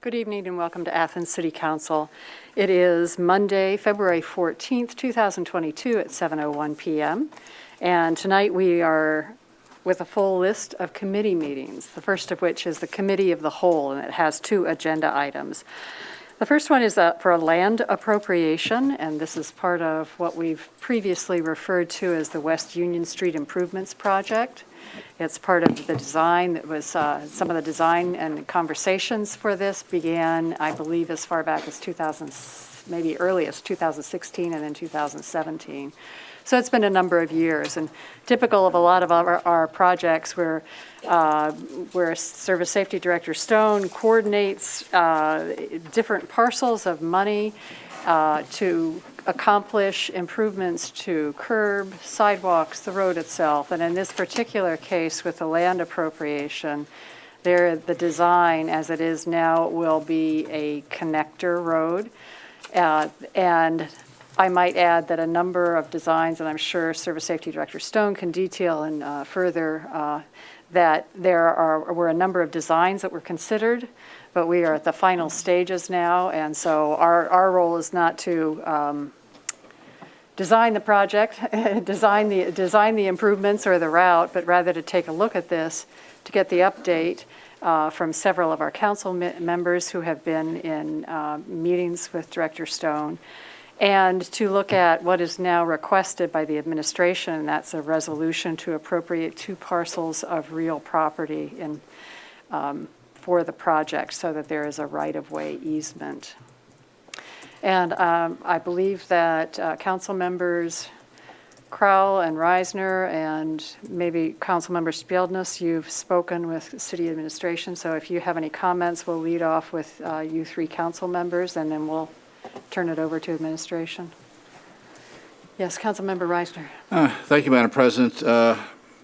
Good evening and welcome to Athens City Council. It is Monday, February 14th, 2022 at 7:01 p.m. And tonight we are with a full list of committee meetings, the first of which is the Committee of the Whole, and it has two agenda items. The first one is for a land appropriation, and this is part of what we've previously referred to as the West Union Street Improvements Project. It's part of the design that was, some of the design and conversations for this began, I believe, as far back as 2000, maybe earliest 2016 and then 2017. So it's been a number of years, and typical of a lot of our projects where Service Safety Director Stone coordinates different parcels of money to accomplish improvements to curb, sidewalks, the road itself. And in this particular case with the land appropriation, the design as it is now will be a connector road. And I might add that a number of designs, and I'm sure Service Safety Director Stone can detail and further, that there were a number of designs that were considered, but we are at the final stages now, and so our role is not to design the project, design the improvements or the route, but rather to take a look at this, to get the update from several of our council members who have been in meetings with Director Stone, and to look at what is now requested by the administration, and that's a resolution to appropriate 2 parcels of real property for the project so that there is a right-of-way easement. And I believe that council members Crowell and Reisner and maybe council member Spielness, you've spoken with city administration, so if you have any comments, we'll lead off with you 3 council members, and then we'll turn it over to administration. Yes, Councilmember Reisner. Thank you, Madam President.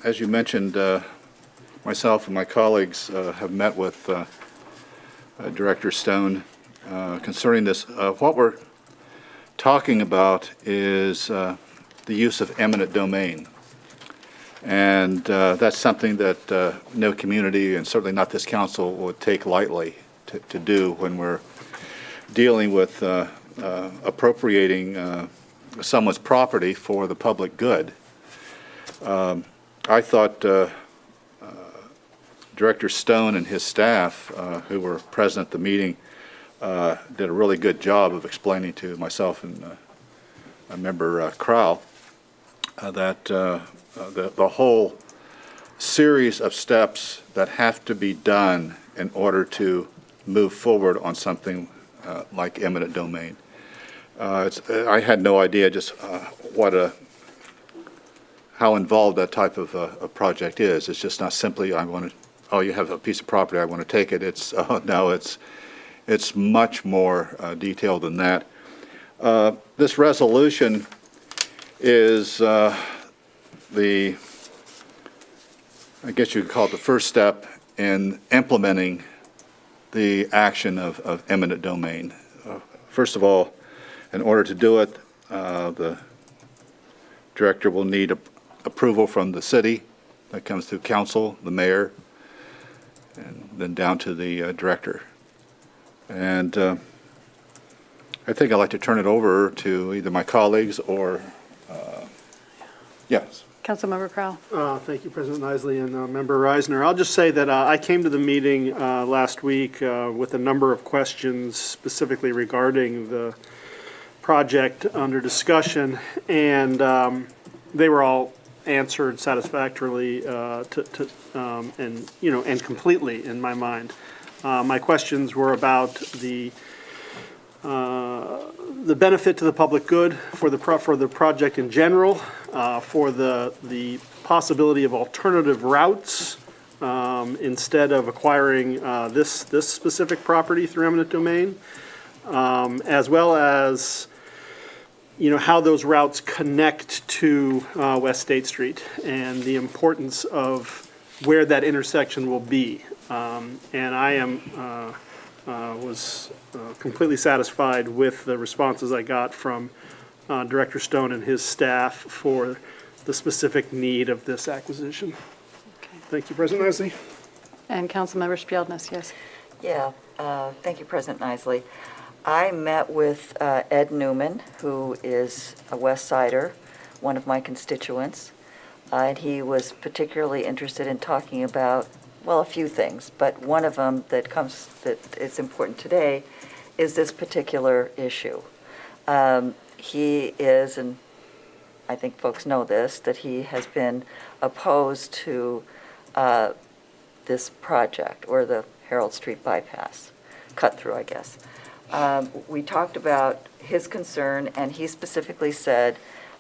As you mentioned, myself and my colleagues have met with Director Stone concerning this. What we're talking about is the use of eminent domain. And that's something that no community, and certainly not this council, would take lightly to do when we're dealing with appropriating someone's property for the public good. I thought Director Stone and his staff, who were present at the meeting, did a really good job of explaining to myself and Member Crowell that the whole series of steps that have to be done in order to move forward on something like eminent domain. I had no idea just how involved that type of a project is. It's just not simply you have a piece of property, I want to take it. It's no, it's much more detailed than that. This resolution is I guess you could call it the first step in implementing the action of eminent domain. First of all, in order to do it, the director will need approval from the city. That comes through council, the mayor, and then down to the director. And I think I'd like to turn it over to either my colleagues or, yes. Councilmember Crowell. Thank you, President Isley and Member Reisner. I'll just say that I came to the meeting last week with a number of questions specifically regarding the project under discussion, and they were all answered satisfactorily and completely in my mind. My questions were about the benefit to the public good for the project in general, for the possibility of alternative routes instead of acquiring this specific property through eminent domain, as well as how those routes connect to West State Street and the importance of where that intersection will be. And I was completely satisfied with the responses I got from Director Stone and his staff for the specific need of this acquisition. Okay. Thank you, President Isley. And Councilmember Spielness, yes. Yeah, thank you, President Isley. I met with Ed Newman, who is a West Sider, one of my constituents, and he was particularly interested in talking about, well, a few things, but one of them that is important today is this particular issue. He is, and I think folks know this, that he has been opposed to this project, or the Harold Street bypass, cut through, I guess. We talked about his concern, and he specifically said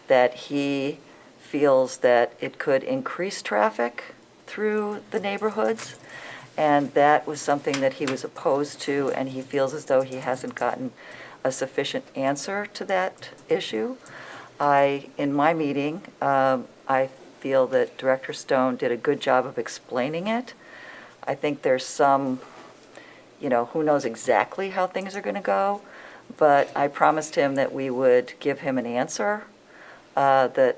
that he feels that it could increase traffic through the neighborhoods, and that was something that he was opposed to, and he feels as though he hasn't gotten a sufficient answer to that issue. In my meeting, I feel that Director Stone did a good job of explaining it. I think there's some, who knows exactly how things are going to go, but I promised him that we would give him an answer, that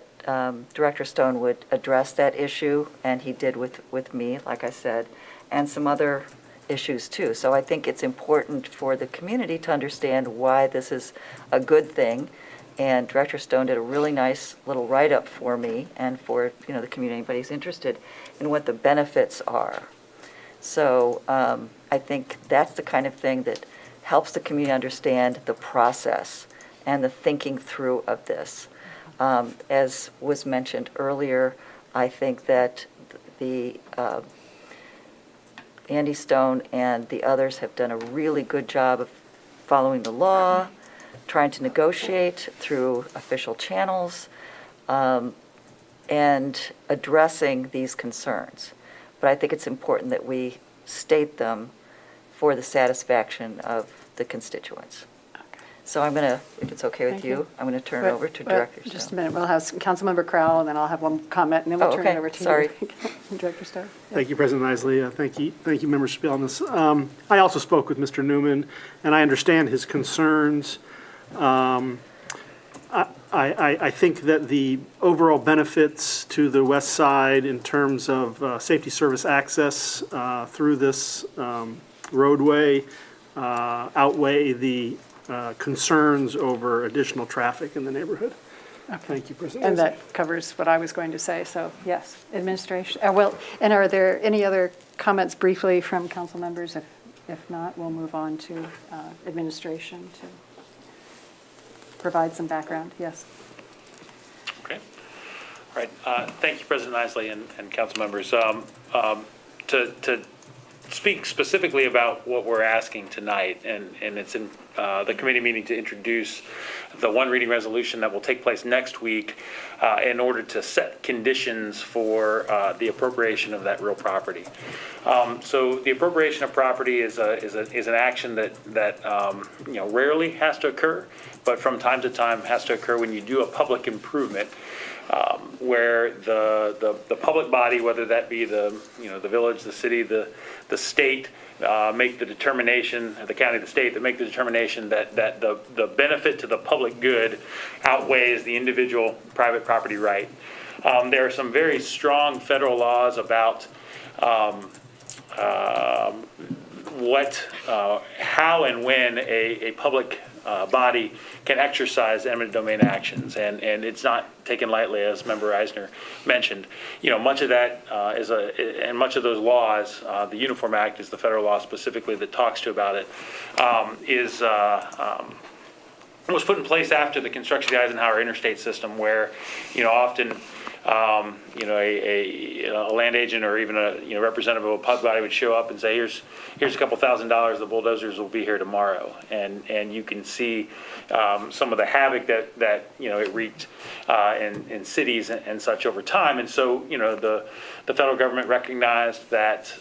Director Stone would address that issue, and he did with me, like I said, and some other issues too. So I think it's important for the community to understand why this is a good thing, and Director Stone did a really nice little write-up for me and for the community, anybody who's interested in what the benefits are. So I think that's the kind of thing that helps the community understand the process and the thinking through of this. As was mentioned earlier, I think that the Andy Stone and the others have done a really good job of following the law, trying to negotiate through official channels, and addressing these concerns. But I think it's important that we state them for the satisfaction of the constituents. So I'm going to, if it's okay with Thank you, you. I'm going to turn it over to Director Stone. Just a minute, we'll have Councilmember Crowell, and then I'll have one comment, and then we'll Oh, turn it okay. over to Sorry. you. Director Stone. Thank you, President Isley. Thank you, Member Spielness. I also spoke with Mr. Newman, and I understand his concerns. I think that the overall benefits to the west side in terms of safety service access through this roadway outweigh the concerns over additional traffic in the neighborhood. Thank you, President. And that covers what I was going to say, so yes, administration. Well, and are there any other comments briefly from council members? If not, we'll move on to administration to provide some background. Yes. Okay. All right. Thank you, President Isley and council members. To speak specifically about what we're asking tonight, and it's in the committee meeting to introduce the one reading resolution that will take place next week in order to set conditions for the appropriation of that real property. So the appropriation of property is an action that rarely has to occur, but from time to time has to occur when you do a public improvement. Where the public body, whether that be the village, the city, the state, make the determination, the county, the state, that make the determination that the benefit to the public good outweighs the individual private property right. There are some very strong federal laws about how and when a public body can exercise eminent domain actions, and it's not taken lightly, as Member Eisner mentioned. Much of that and much of those laws, the Uniform Act is the federal law specifically that talks to about it, was put in place after the construction of the Eisenhower interstate system, where often a land agent or even a representative of a public body would show up and say, here's a couple $1,000, the bulldozers will be here tomorrow, and you can see some of the havoc that it wreaked in cities and such over time. And so the federal government recognized that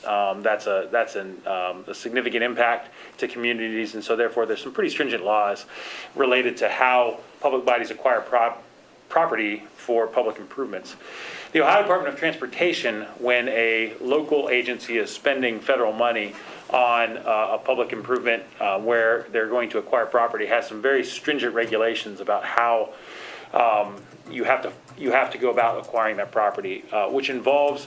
that's a significant impact to communities, and so therefore there's some pretty stringent laws related to how public bodies acquire property for public improvements. The Ohio Department of Transportation, when a local agency is spending federal money on a public improvement where they're going to acquire property, has some very stringent regulations about how you have to go about acquiring that property, which involves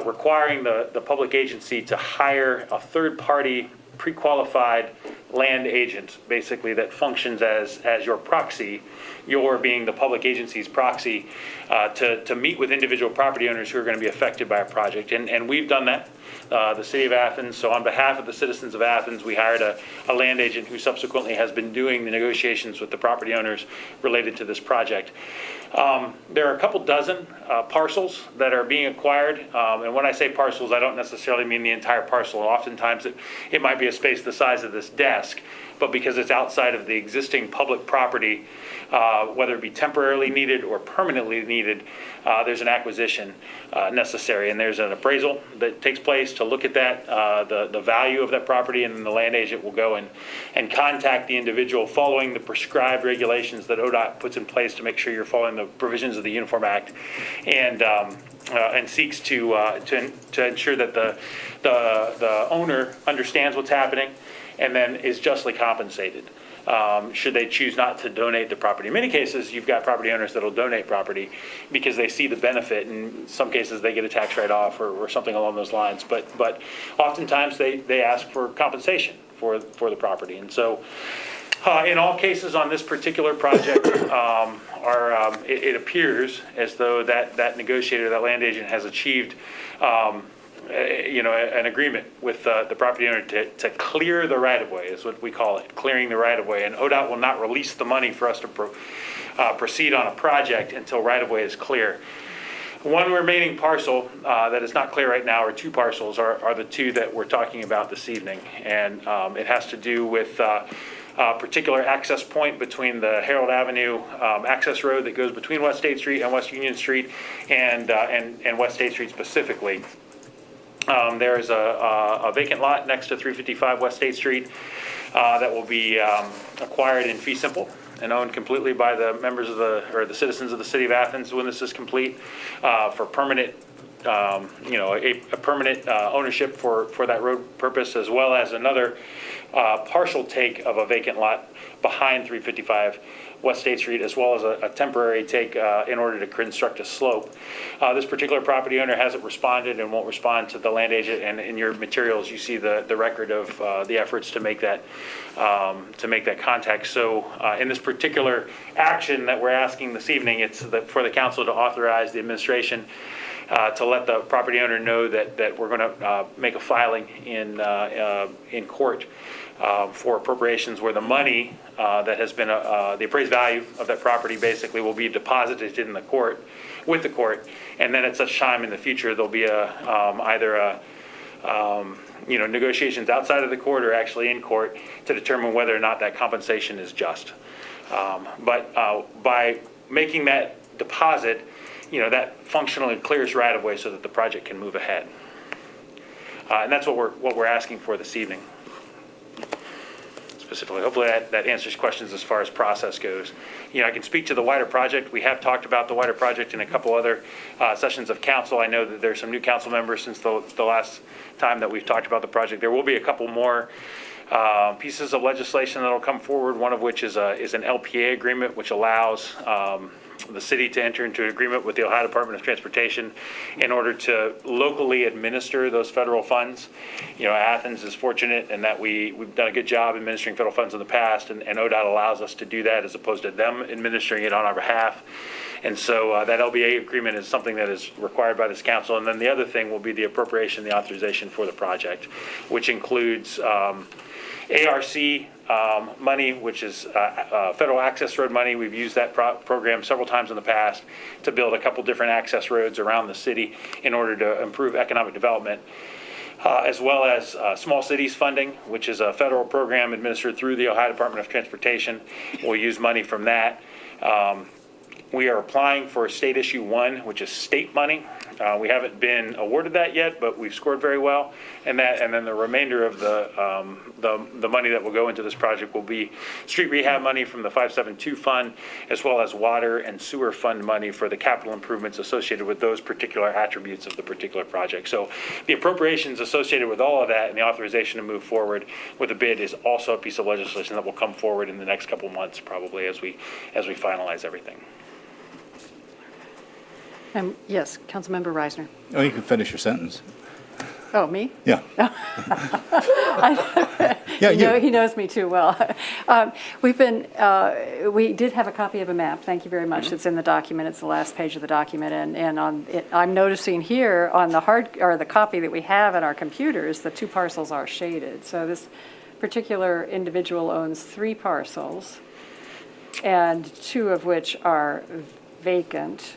requiring the public agency to hire a third-party pre-qualified land agent, basically, that functions as your proxy, your being the public agency's proxy, to meet with individual property owners who are going to be affected by a project. And we've done that. The city of Athens, so on behalf of the citizens of Athens, we hired a land agent who subsequently has been doing the negotiations with the property owners related to this project. There are a couple dozen parcels that are being acquired, and when I say parcels, I don't necessarily mean the entire parcel. Oftentimes it might be a space the size of this desk, but because it's outside of the existing public property, whether it be temporarily needed or permanently needed, there's an acquisition necessary, and there's an appraisal that takes place to look at that, the value of that property, and then the land agent will go and contact the individual following the prescribed regulations that ODOT puts in place to make sure you're following the provisions of the Uniform Act, and seeks to ensure that the owner understands what's happening and then is justly compensated. Should they choose not to donate the property. In many cases, you've got property owners that'll donate property because they see the benefit. In some cases, they get a tax write-off or something along those lines. But oftentimes, they ask for compensation for the property. And so, in all cases on this particular project, it appears as though that negotiator, that land agent, has achieved an agreement with the property owner to clear the right-of-way, is what we call it, clearing the right-of-way. And ODOT will not release the money for us to proceed on a project until right-of-way is clear. One remaining parcel that is not clear right now, or two parcels, are the two that we're talking about this evening. And it has to do with a particular access point between the Harold Avenue access road that goes between West State Street and West Union Street, and West State Street specifically. There is a vacant lot next to 355 West State Street that will be acquired in fee simple and owned completely by the members of the citizens of the city of Athens when this is complete, for permanent, a permanent ownership for that road purpose, as well as another partial take of a vacant lot behind 355 West State Street, as well as a temporary take in order to construct a slope. This particular property owner hasn't responded and won't respond to the land agent, and in your materials you see the record of the efforts to make that contact. So in this particular action that we're asking this evening, it's for the council to authorize the administration to let the property owner know that we're going to make a filing in court for appropriations, where the money that has been the appraised value of that property basically will be deposited in the court with the court, and then at such time in the future there'll be either negotiations outside of the court or actually in court to determine whether or not that compensation is just. But by making that deposit, that functionally clears right of way so that the project can move ahead. And that's what we're asking for this evening. Specifically, hopefully that answers questions as far as process goes. I can speak to the wider project. We have talked about the wider project in a couple other sessions of council. I know that there's some new council members since the last time that we've talked about the project. There will be a couple more pieces of legislation that will come forward, one of which is an Lpa agreement, which allows the city to enter into an agreement with the Ohio Department of Transportation in order to locally administer those federal funds. Athens is fortunate in that we've done a good job administering federal funds in the past, and ODOT allows us to do that as opposed to them administering it on our behalf. And so that LBA agreement is something that is required by this council. And then the other thing will be the appropriation, the authorization for the project, which includes ARC money, which is federal access road money. We've used that program several times in the past to build a couple different access roads around the city in order to improve economic development, as well as small cities funding, which is a federal program administered through the Ohio Department of Transportation. We'll use money from that. We are applying for State Issue 1, which is state money. We haven't been awarded that yet, but we've scored very well. And then the remainder of the money that will go into this project will be street rehab money from the 572 fund, as well as water and sewer fund money for the capital improvements associated with those particular attributes of the particular project. So the appropriations associated with all of that and the authorization to move forward with a bid is also a piece of legislation that will come forward in the next couple months, probably, as we finalize everything. Yes, Councilmember Reisner. Oh, you can finish your sentence. Oh, me? Yeah. Yeah, you. He knows me too well. We did have a copy of a map, thank you very much. It's in the document, it's the last page of the document, and on it, I'm noticing here on the copy that we have in our computers, the 2 parcels are shaded. So this particular individual owns 3 parcels, and 2 of which are vacant,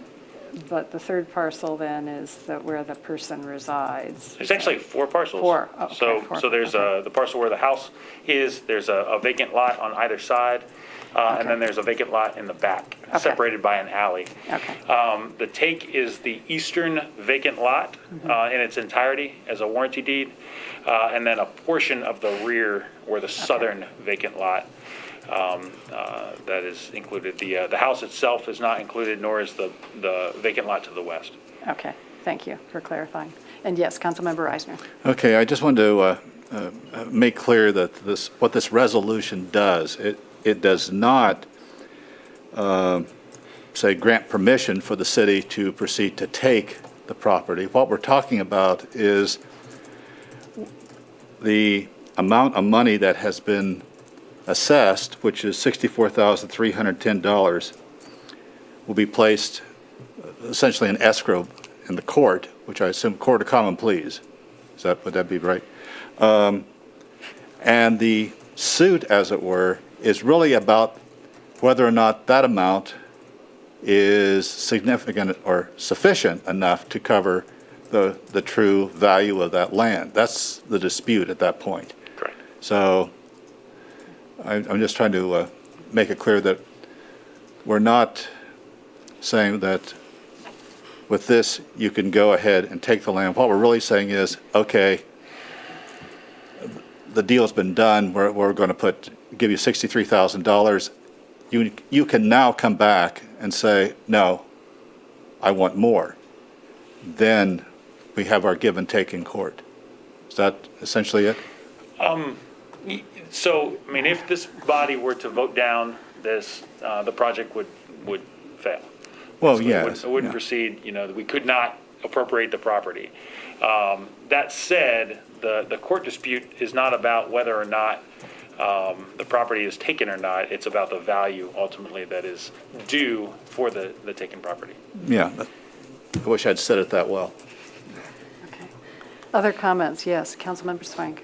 but the 3rd parcel then is where the person resides. There's actually 4 parcels. 4, okay, So, 4, so there's okay. the parcel where the house is, there's a vacant lot on either side, and then there's a vacant lot in the back, Okay. separated by an alley. Okay. The take is the eastern vacant lot in its entirety as a warranty deed, and then a portion of the rear or the southern vacant lot that is included. The house itself is not included, nor is the vacant lot to the west. Okay, thank you for clarifying. And yes, Councilmember Eisner. Okay, I just wanted to make clear that what this resolution does, it does not say grant permission for the city to proceed to take the property. What we're talking about is the amount of money that has been assessed, which is $64,310, will be placed essentially in escrow in the court, which I assume court of common pleas. Would that be right? And the suit, as it were, is really about whether or not that amount is significant or sufficient enough to cover the true value of that land. That's the dispute at that point. Correct. So I'm just trying to make it clear that we're not saying that with this you can go ahead and take the land. What we're really saying is, okay, the deal's been done. We're going to give you $63,000. You can now come back and say, no, I want more. Then we have our give and take in court. Is that essentially it? So, I mean, if this body were to vote down this, the project would fail. Well, So yes. It wouldn't yeah. proceed, we could not appropriate the property. That said, the court dispute is not about whether or not the property is taken or not. It's about the value ultimately that is due for the taken property. Yeah. I wish I'd said it that well. Okay. Other comments? Yes, Councilmember Swank.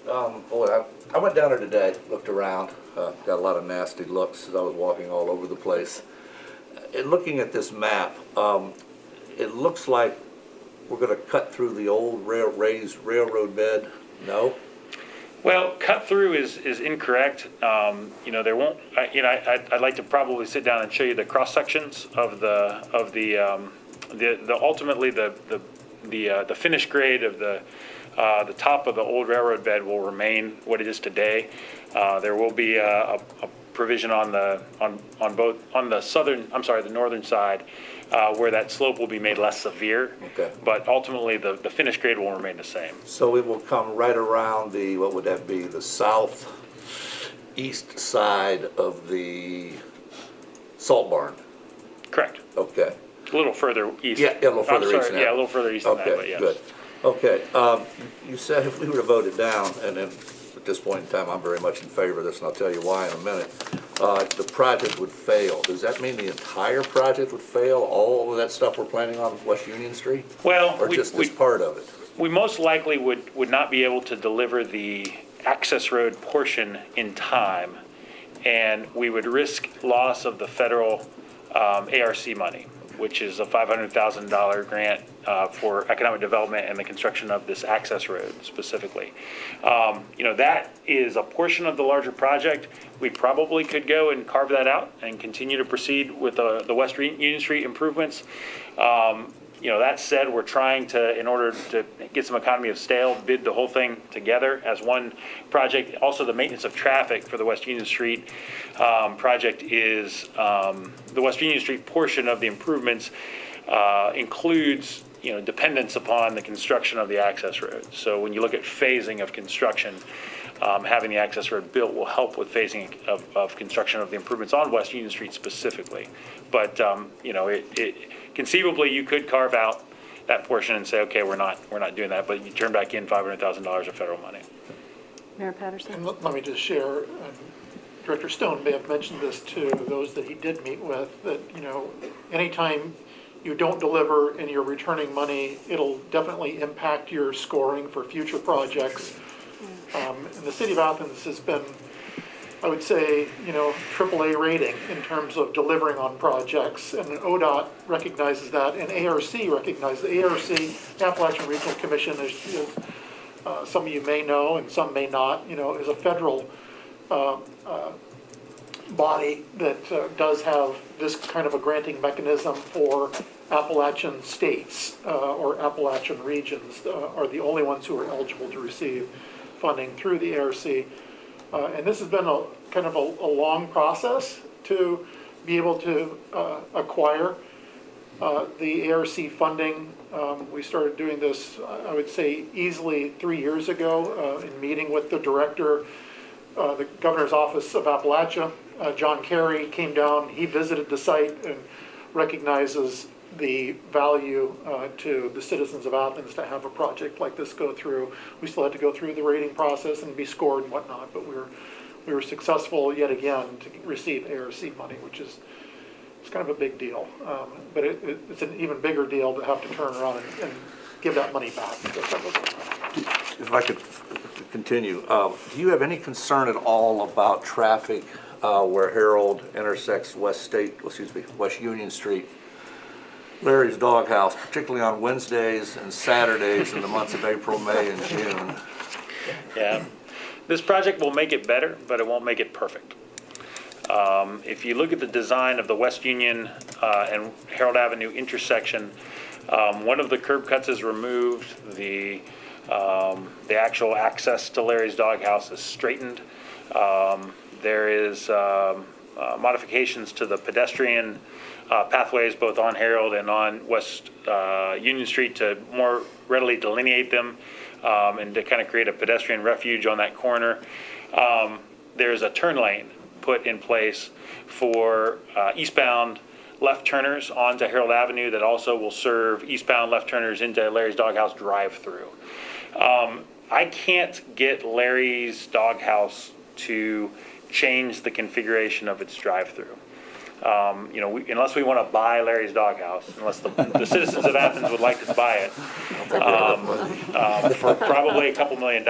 Boy, I went down there today, looked around, got a lot of nasty looks as I was walking all over the place. And looking at this map, it looks like we're going to cut through the old raised railroad bed. No? Well, cut through is incorrect. There won't. I'd like to probably sit down and show you the cross sections of the ultimately the finished grade of the top of the old railroad bed will remain what it is today. There will be a provision on the northern side where that slope will be made less severe. Okay. But ultimately, the finished grade will remain the same. So it will come right around the, what would that be, the southeast side of the salt barn? Correct. Okay. A little further east. Yeah, a little further east now. Yeah, a little further east than that, but Okay, yes. good. Okay, you said if we were to vote it down, and then at this point in time, I'm very much in favor of this, and I'll tell you why in a minute, the project would fail. Does that mean the entire project would fail, all of that stuff we're planning on West Union Street? Well, Or just this part of it? we most likely would not be able to deliver the access road portion in time, and we would risk loss of the federal ARC money, which is a $500,000 grant for economic development and the construction of this access road specifically. That is a portion of the larger project. We probably could go and carve that out and continue to proceed with the West Union Street improvements. That said, we're trying to, in order to get some economy of scale, bid the whole thing together as one project. Also, the maintenance of traffic for the West Union Street project is, the West Union Street portion of the improvements includes, dependence upon the construction of the access road. So when you look at phasing of construction, having the access road built will help with phasing of construction of the improvements on West Union Street specifically. But, conceivably, you could carve out that portion and say, okay, we're not doing that, but you turn back in $500,000 of federal money. Mayor Patterson? And let me just share, Director Stone may have mentioned this to those that he did meet with, that, anytime you don't deliver and you're returning money, it'll definitely impact your scoring for future projects. And the city of Athens has been, I would say, AAA rating in terms of delivering on projects, and ODOT recognizes that, and ARC recognizes it. ARC, the Appalachian Regional Commission, is some of you may know and some may not, is a federal body that does have this kind of a granting mechanism for Appalachian states or Appalachian regions are the only ones who are eligible to receive funding through the ARC. And this has been a kind of a long process to be able to acquire the ARC funding. We started doing this, I would say, easily 3 years ago in meeting with the director, the governor's office of Appalachia. John Kerry came down, he visited the site and recognizes the value to the citizens of Athens to have a project like this go through. We still had to go through the rating process and be scored and whatnot, but we were successful yet again to receive ARC money, which is it's kind of a big deal. But it's an even bigger deal to have to turn around and give that money back. If I could continue, do you have any concern at all about traffic where Harold intersects West Union Street, Larry's Doghouse, particularly on Wednesdays and Saturdays in the months of April, May, and June? Yeah, this project will make it better, but it won't make it perfect. If you look at the design of the West Union and Harold Avenue intersection, one of the curb cuts is removed. The actual access to Larry's Doghouse is straightened. There is modifications to the pedestrian pathways both on Harold and on West Union Street to more readily delineate them and to kind of create a pedestrian refuge on that corner. There's a turn lane put in place for eastbound left turners onto Harold Avenue that also will serve eastbound left turners into Larry's Doghouse drive-through. I can't get Larry's Doghouse to change the configuration of its drive-through. Unless we want to buy Larry's Doghouse, unless the citizens of Athens would like to buy it for probably a couple $1 million,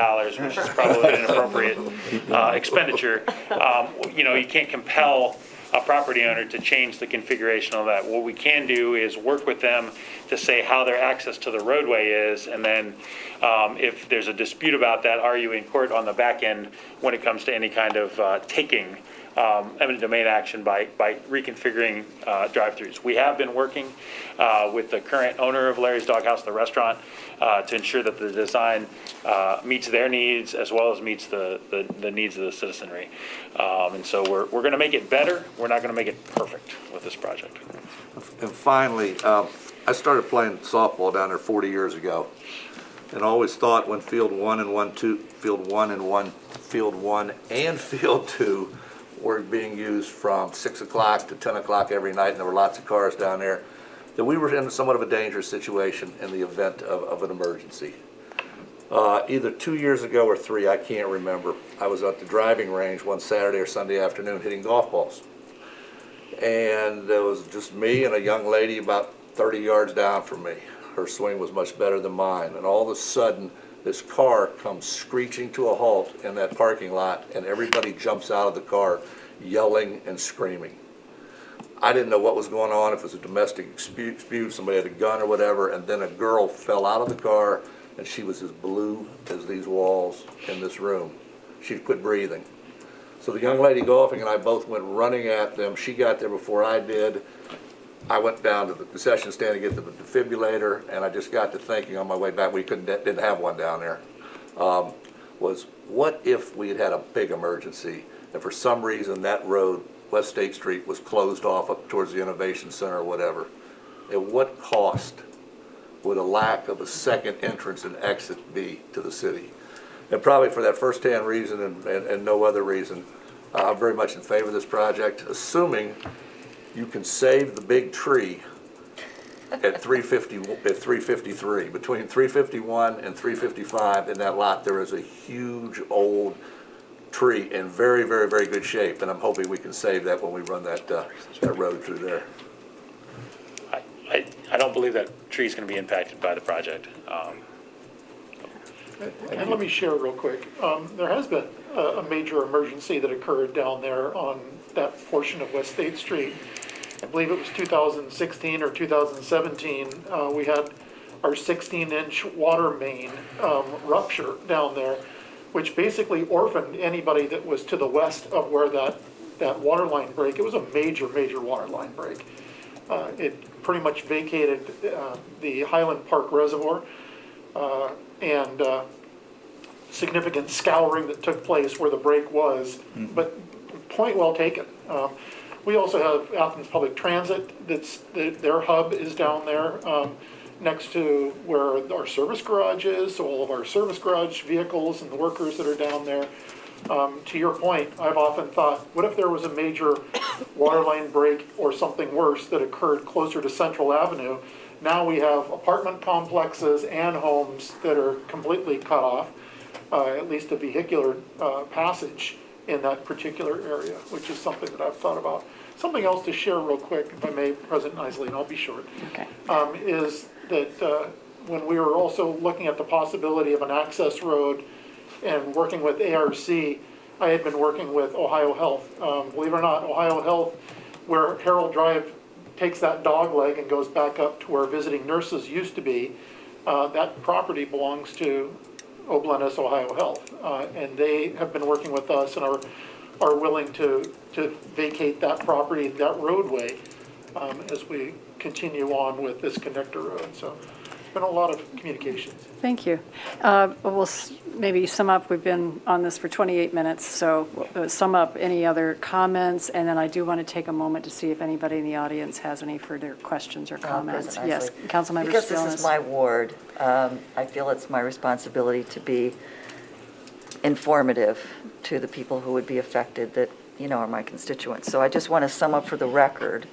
which is probably an appropriate expenditure. You can't compel a property owner to change the configuration of that. What we can do is work with them to say how their access to the roadway is, and then if there's a dispute about that, argue in court on the back end when it comes to any kind of taking eminent domain action by reconfiguring drive-throughs. We have been working with the current owner of Larry's Doghouse, the restaurant, to ensure that the design meets their needs as well as meets the needs of the citizenry. And so we're going to make it better. We're not going to make it perfect with this project. And finally, I started playing softball down there 40 years ago, and always thought when Field 1 and Field 2 were being used from 6 o'clock to 10 o'clock every night, and there were lots of cars down there, that we were in somewhat of a dangerous situation in the event of an emergency. Either 2 years ago or 3, I can't remember, I was at the driving range one Saturday or Sunday afternoon hitting golf balls. And there was just me and a young lady about 30 yards down from me. Her swing was much better than mine, and all of a sudden, this car comes screeching to a halt in that parking lot, and everybody jumps out of the car yelling and screaming. I didn't know what was going on, if it was a domestic dispute, somebody had a gun or whatever, and then a girl fell out of the car, and she was as blue as these walls in this room. She'd quit breathing. So the young lady golfing and I both went running at them. She got there before I did. I went down to the concession stand to get the defibrillator, and I just got to thinking on my way back, we didn't have one down there, was what if we had had a big emergency and for some reason that road, West State Street, was closed off up towards the Innovation Center or whatever? At what cost would a lack of a second entrance and exit be to the city? And probably for that first-hand reason and no other reason, I'm very much in favor of this project, assuming you can save the big tree at 353. Between 351 and 355 in that lot, there is a huge old tree in very, very, very good shape, and I'm hoping we can save that when we run that road through there. I don't believe that tree's going to be impacted by the project. And let me share real quick. There has been a major emergency that occurred down there on that portion of West State Street. I believe it was 2016 or 2017. We had our 16-inch water main rupture down there, which basically orphaned anybody that was to the west of where that water line break. It was a major, major water line break. It pretty much vacated the Highland Park Reservoir and significant scouring that took place where the break was. But point well taken. We also have Athens Public Transit. Their hub is down there next to where our service garage is. So all of our service garage vehicles and the workers that are down there. To your point, I've often thought, what if there was a major water line break or something worse that occurred closer to Central Avenue? Now we have apartment complexes and homes that are completely cut off, at least a vehicular passage in that particular area, which is something that I've thought about. Something else to share real quick, if I may, President Isley, and I'll be short, Okay. is that when we were also looking at the possibility of an access road and working with ARC, I had been working with Ohio Health. Believe it or not, Ohio Health, where Harold Drive takes that dog leg and goes back up to where visiting nurses used to be, that property belongs to Oblenis Ohio Health. And they have been working with us and are willing to vacate that property, that roadway, as we continue on with this connector road. So it's been a lot of communications. Thank you. We'll maybe sum up. We've been on this for 28 minutes, so we'll sum up any other comments, and then I do want to take a moment to see if anybody in the audience has any further questions or comments. President Yes, Isley. Councilmember Because this Stillness. is my ward, I feel it's my responsibility to be informative to the people who would be affected that, are my constituents. So I just want to sum up for the record,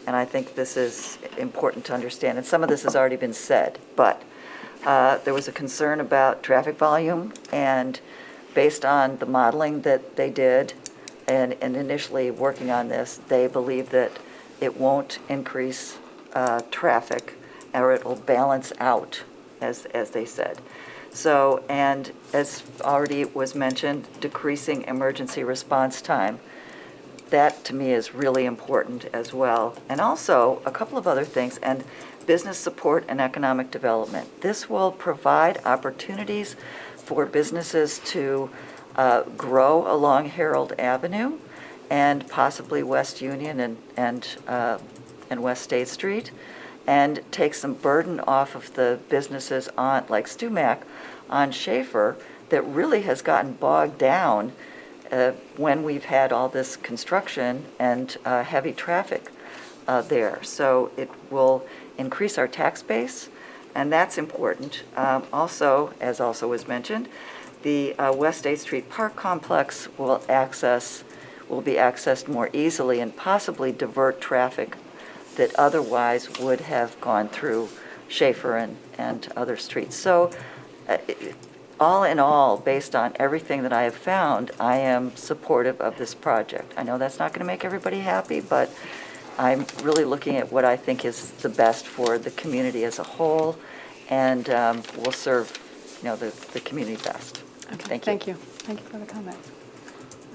and I think this is important to understand, and some of this has already been said, but there was a concern about traffic volume, and based on the modeling that they did and initially working on this, they believe that it won't increase traffic, or it will balance out, as they said. So, and as already was mentioned, decreasing emergency response time. That, to me, is really important as well. And also, a couple of other things, and business support and economic development. This will provide opportunities for businesses to grow along Herald Avenue and possibly West Union and West State Street, and take some burden off of the businesses on, like Stumac, on Schaefer, that really has gotten bogged down when we've had all this construction and heavy traffic there. So it will increase our tax base, and that's important. Also, as also was mentioned, the West State Street Park Complex will be accessed more easily and possibly divert traffic that otherwise would have gone through Schaefer and other streets. So all in all, based on everything that I have found, I am supportive of this project. I know that's not going to make everybody happy, but I'm really looking at what I think is the best for the community as a whole, and will serve, the community best. Okay, Thank you. thank you. Thank you for the comment.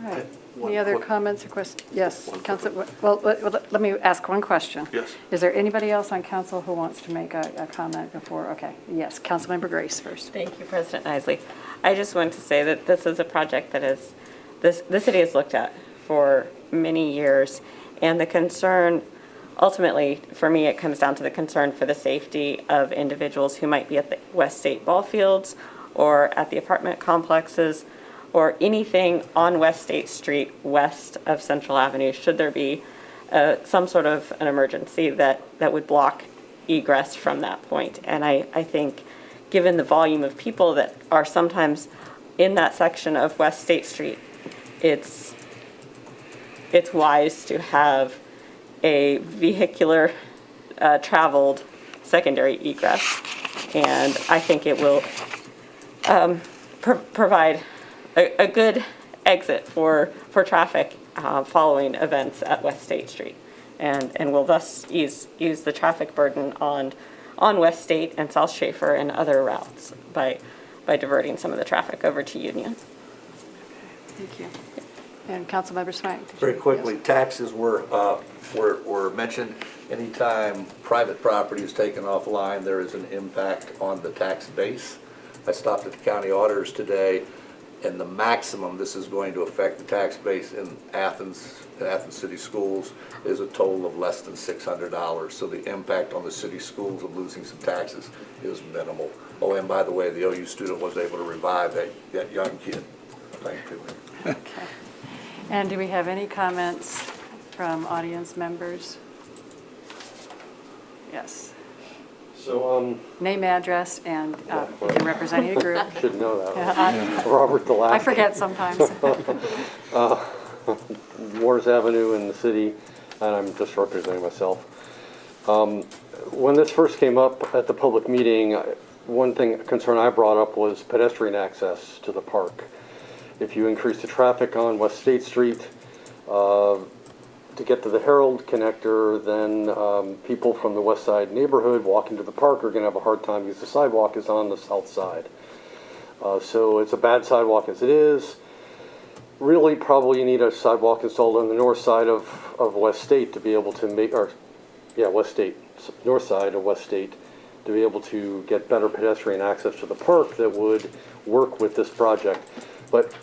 All right. One Any other quick- comments or questions? Yes, One Council, well, let me ask one question. Yes. Is there anybody else on council who wants to make a comment before? Okay, yes, Councilmember Grace first. Thank you, President Isley. I just want to say that this is a project that the city has looked at for many years, and the concern, ultimately, for me, it comes down to the concern for the safety of individuals who might be at the West State ball fields or at the apartment complexes or anything on West State Street west of Central Avenue, should there be some sort of an emergency that would block egress from that point. And I think, given the volume of people that are sometimes in that section of West State Street, it's wise to have a vehicular traveled secondary egress. And I think it will provide a good exit for traffic following events at West State Street, and will thus ease the traffic burden on West State and South Schaefer and other routes by diverting some of the traffic over to Union. Thank you. And Councilmember Swank. Very quickly, taxes were mentioned. Anytime private property is taken offline, there is an impact on the tax base. I stopped at the county auditors today, and the maximum this is going to affect the tax base in Athens City Schools is a total of less than $600. So the impact on the city schools of losing some taxes is minimal. Oh, and by the way, the OU student was able to revive that young kid. Thank you. Okay. And do we have any comments from audience members? Yes. So, Name, address, and if you're representing a group. should know that. Yeah, Robert DeLapp. I forget sometimes. Morris Avenue in the city, and I'm just representing myself. When this first came up at the public meeting, one concern I brought up was pedestrian access to the park. If you increase the traffic on West State Street to get to the Herald connector, then people from the west side neighborhood walking to the park are going to have a hard time because the sidewalk is on the south side. So it's a bad sidewalk as it is. Really, probably you need a sidewalk installed on the north side of West State to be able to make, West State, north side of West State, to be able to get better pedestrian access to the park that would work with this project. But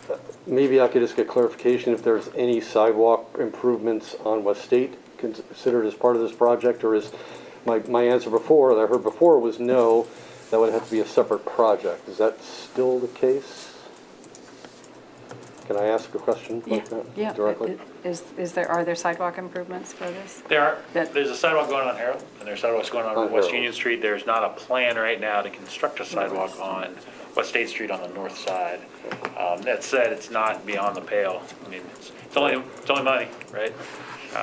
maybe I could just get clarification if there's any sidewalk improvements on West State considered as part of this project, or is my answer before, that I heard before, was no, that would have to be a separate project. Is that still the case? Can I ask a question like that directly? Are there sidewalk improvements for this? There are. That- There's a sidewalk going on Harold, and there's sidewalks going on On West Harold. Union Street. There's not a plan right now to construct a sidewalk on West State Street on the north side. That said, it's not beyond the pale. I mean, it's only money, right?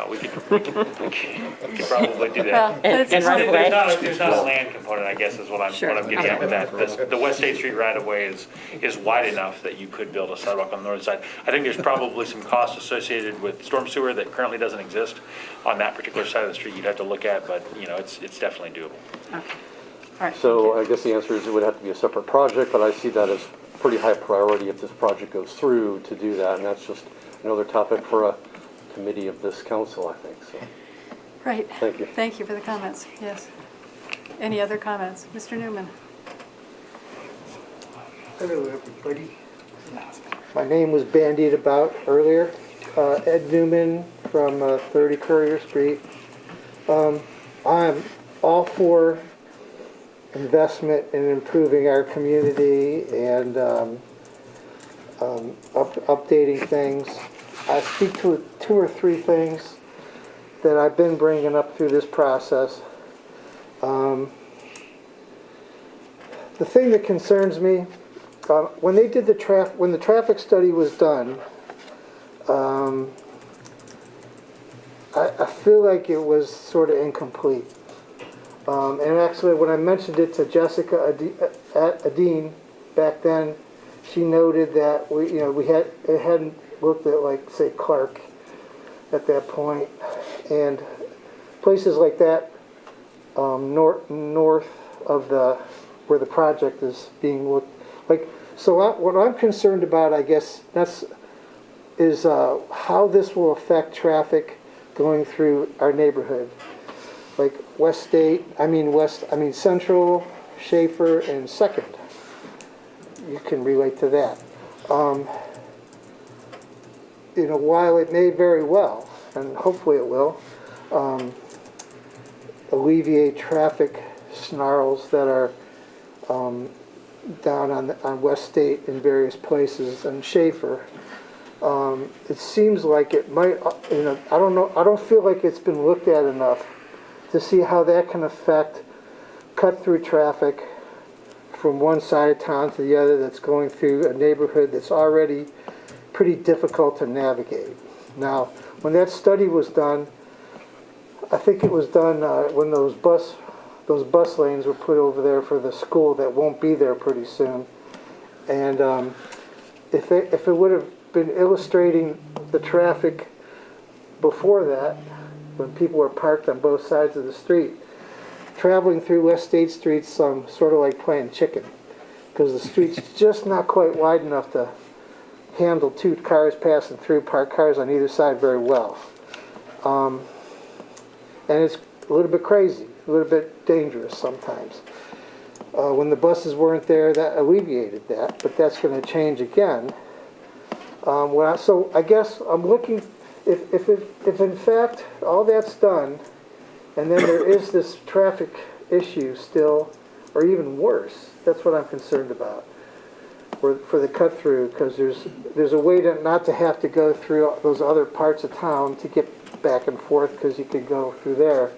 We could probably do that. Well, it's- And right away. There's not a land component, I guess, is what I'm getting at with that. The West State Street right of way is wide enough that you could build a sidewalk on the north side. I think there's probably some cost associated with storm sewer that currently doesn't exist on that particular side of the street you'd have to look at, but, it's definitely doable. Okay. All right. So I guess the answer is it would have to be a separate project, but I see that as pretty high priority if this project goes through to do that, and that's just another topic for a committee of this council, I think, so. Right. Thank you. Thank you for the comments. Yes. Any other comments? Mr. Newman? Hello, everybody. My name was bandied about earlier. Ed Newman from 30 Courier Street. I'm all for investment in improving our community and updating things. I speak to 2 or 3 things that I've been bringing up through this process. The thing that concerns me, when they did when the traffic study was done, I feel like it was sort of incomplete. And actually, when I mentioned it to Jessica Adine back then, she noted that it hadn't looked at, like, say, Clark at that point, and places like that north of where the project is being looked like. So what I'm concerned about, I guess, is how this will affect traffic going through our neighborhood, like Central, Schaefer, and Second. You can relate to that. While it may very well, and hopefully it will, alleviate traffic snarls that are down on West State in various places and Schaefer. It seems like it might, I don't know, I don't feel like it's been looked at enough to see how that can affect cut-through traffic from one side of town to the other that's going through a neighborhood that's already pretty difficult to navigate. Now, when that study was done, I think it was done when those bus those bus lanes were put over there for the school that won't be there pretty soon. And if it would have been illustrating the traffic before that, when people were parked on both sides of the street, traveling through West State Street's sort of like playing chicken, because the street's just not quite wide enough to handle two cars passing through, parked cars on either side very well. And it's a little bit crazy, a little bit dangerous sometimes. When the buses weren't there, that alleviated that, but that's going to change again. So I guess I'm looking, if in fact all that's done, and then there is this traffic issue still, or even worse, that's what I'm concerned about for the cut through, because there's a way to not to have to go through those other parts of town to get back and forth, because you could go through there.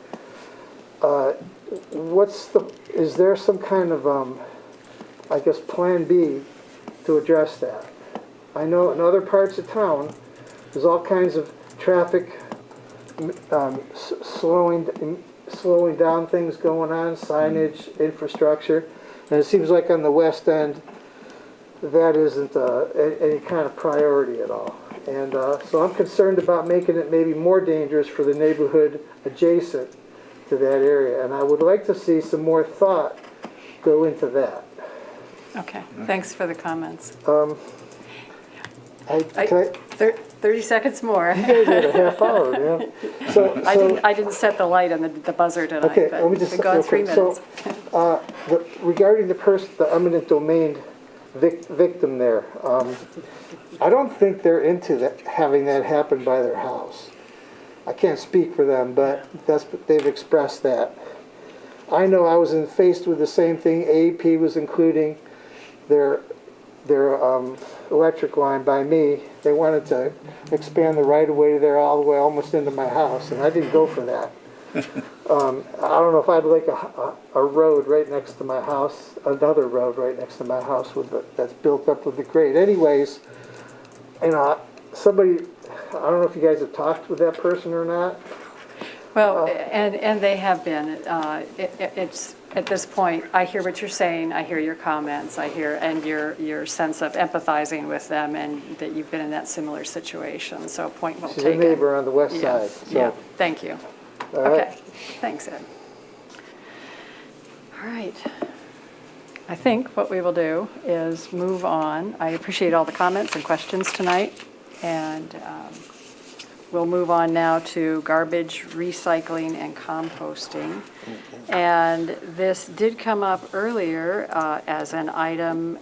Is there some kind of, I guess, plan B to address that? I know in other parts of town, there's all kinds of traffic slowing down things going on, signage, infrastructure, and it seems like on the West End, that isn't any kind of priority at all. And so I'm concerned about making it maybe more dangerous for the neighborhood adjacent to that area, and I would like to see some more thought go into that. Okay, thanks for the comments. 30 seconds more. You guys had a half hour, man. So I didn't set the light on the buzzer tonight, okay, but let me just we've gone 3 minutes. So, regarding the eminent domain victim there, I don't think they're into that, having that happen by their house. I can't speak for them, but they've expressed that. I know I was faced with the same thing. AEP was including their electric line by me. They wanted to expand the right-of-way there all the way almost into my house, and I didn't go for that. I don't know if I'd like a road right next to my house, another road right next to my house that's built up with the grade. Anyways, somebody, I don't know if you guys have talked with that person or not. Well, and they have been. It's at this point, I hear what you're saying, I hear your comments, and your sense of empathizing with them, and that you've been in that similar situation, so point well taken. She's a neighbor on the west side. So. Yeah, thank you. All right. Okay, thanks, Ed. All right. I think what we will do is move on. I appreciate all the comments and questions tonight, and we'll move on now to garbage, recycling, and composting. And this did come up earlier as an item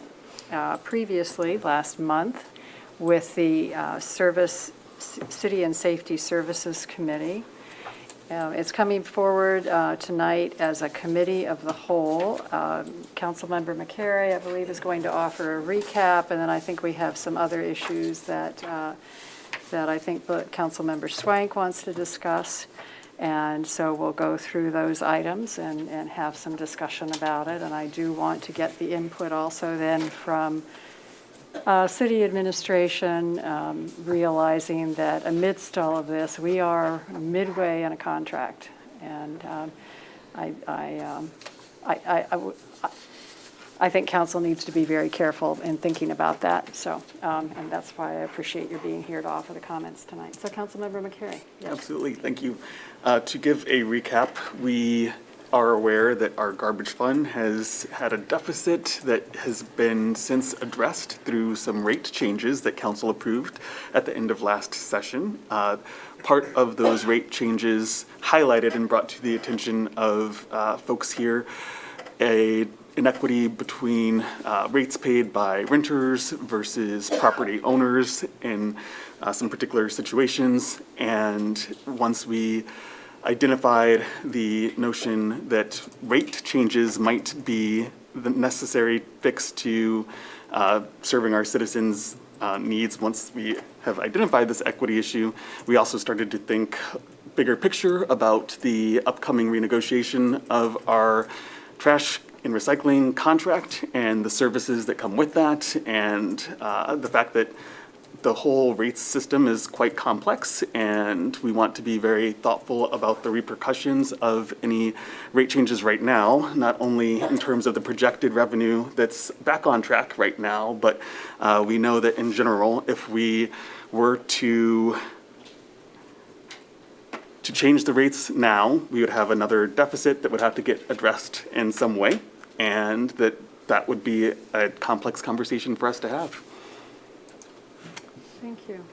previously last month with the City and Safety Services Committee. It's coming forward tonight as a committee of the whole. Councilmember McCary, I believe, is going to offer a recap, and then I think we have some other issues that I think Councilmember Swank wants to discuss. And so we'll go through those items and have some discussion about it. And I do want to get the input also then from city administration, realizing that amidst all of this, we are midway in a contract. And I think council needs to be very careful in thinking about that. So, and that's why I appreciate your being here to offer the comments tonight. So, Councilmember McCary. Yes. Absolutely, thank you. To give a recap, we are aware that our garbage fund has had a deficit that has been since addressed through some rate changes that council approved at the end of last session. Part of those rate changes highlighted and brought to the attention of folks here an inequity between rates paid by renters versus property owners in some particular situations. And once we identified the notion that rate changes might be the necessary fix to serving our citizens' needs, once we have identified this equity issue, we also started to think bigger picture about the upcoming renegotiation of our trash and recycling contract and the services that come with that, and the fact that the whole rates system is quite complex, and we want to be very thoughtful about the repercussions of any rate changes right now, not only in terms of the projected revenue that's back on track right now, but we know that in general, if we were to change the rates now, we would have another deficit that would have to get addressed in some way, and that would be a complex conversation for us to have. Thank you.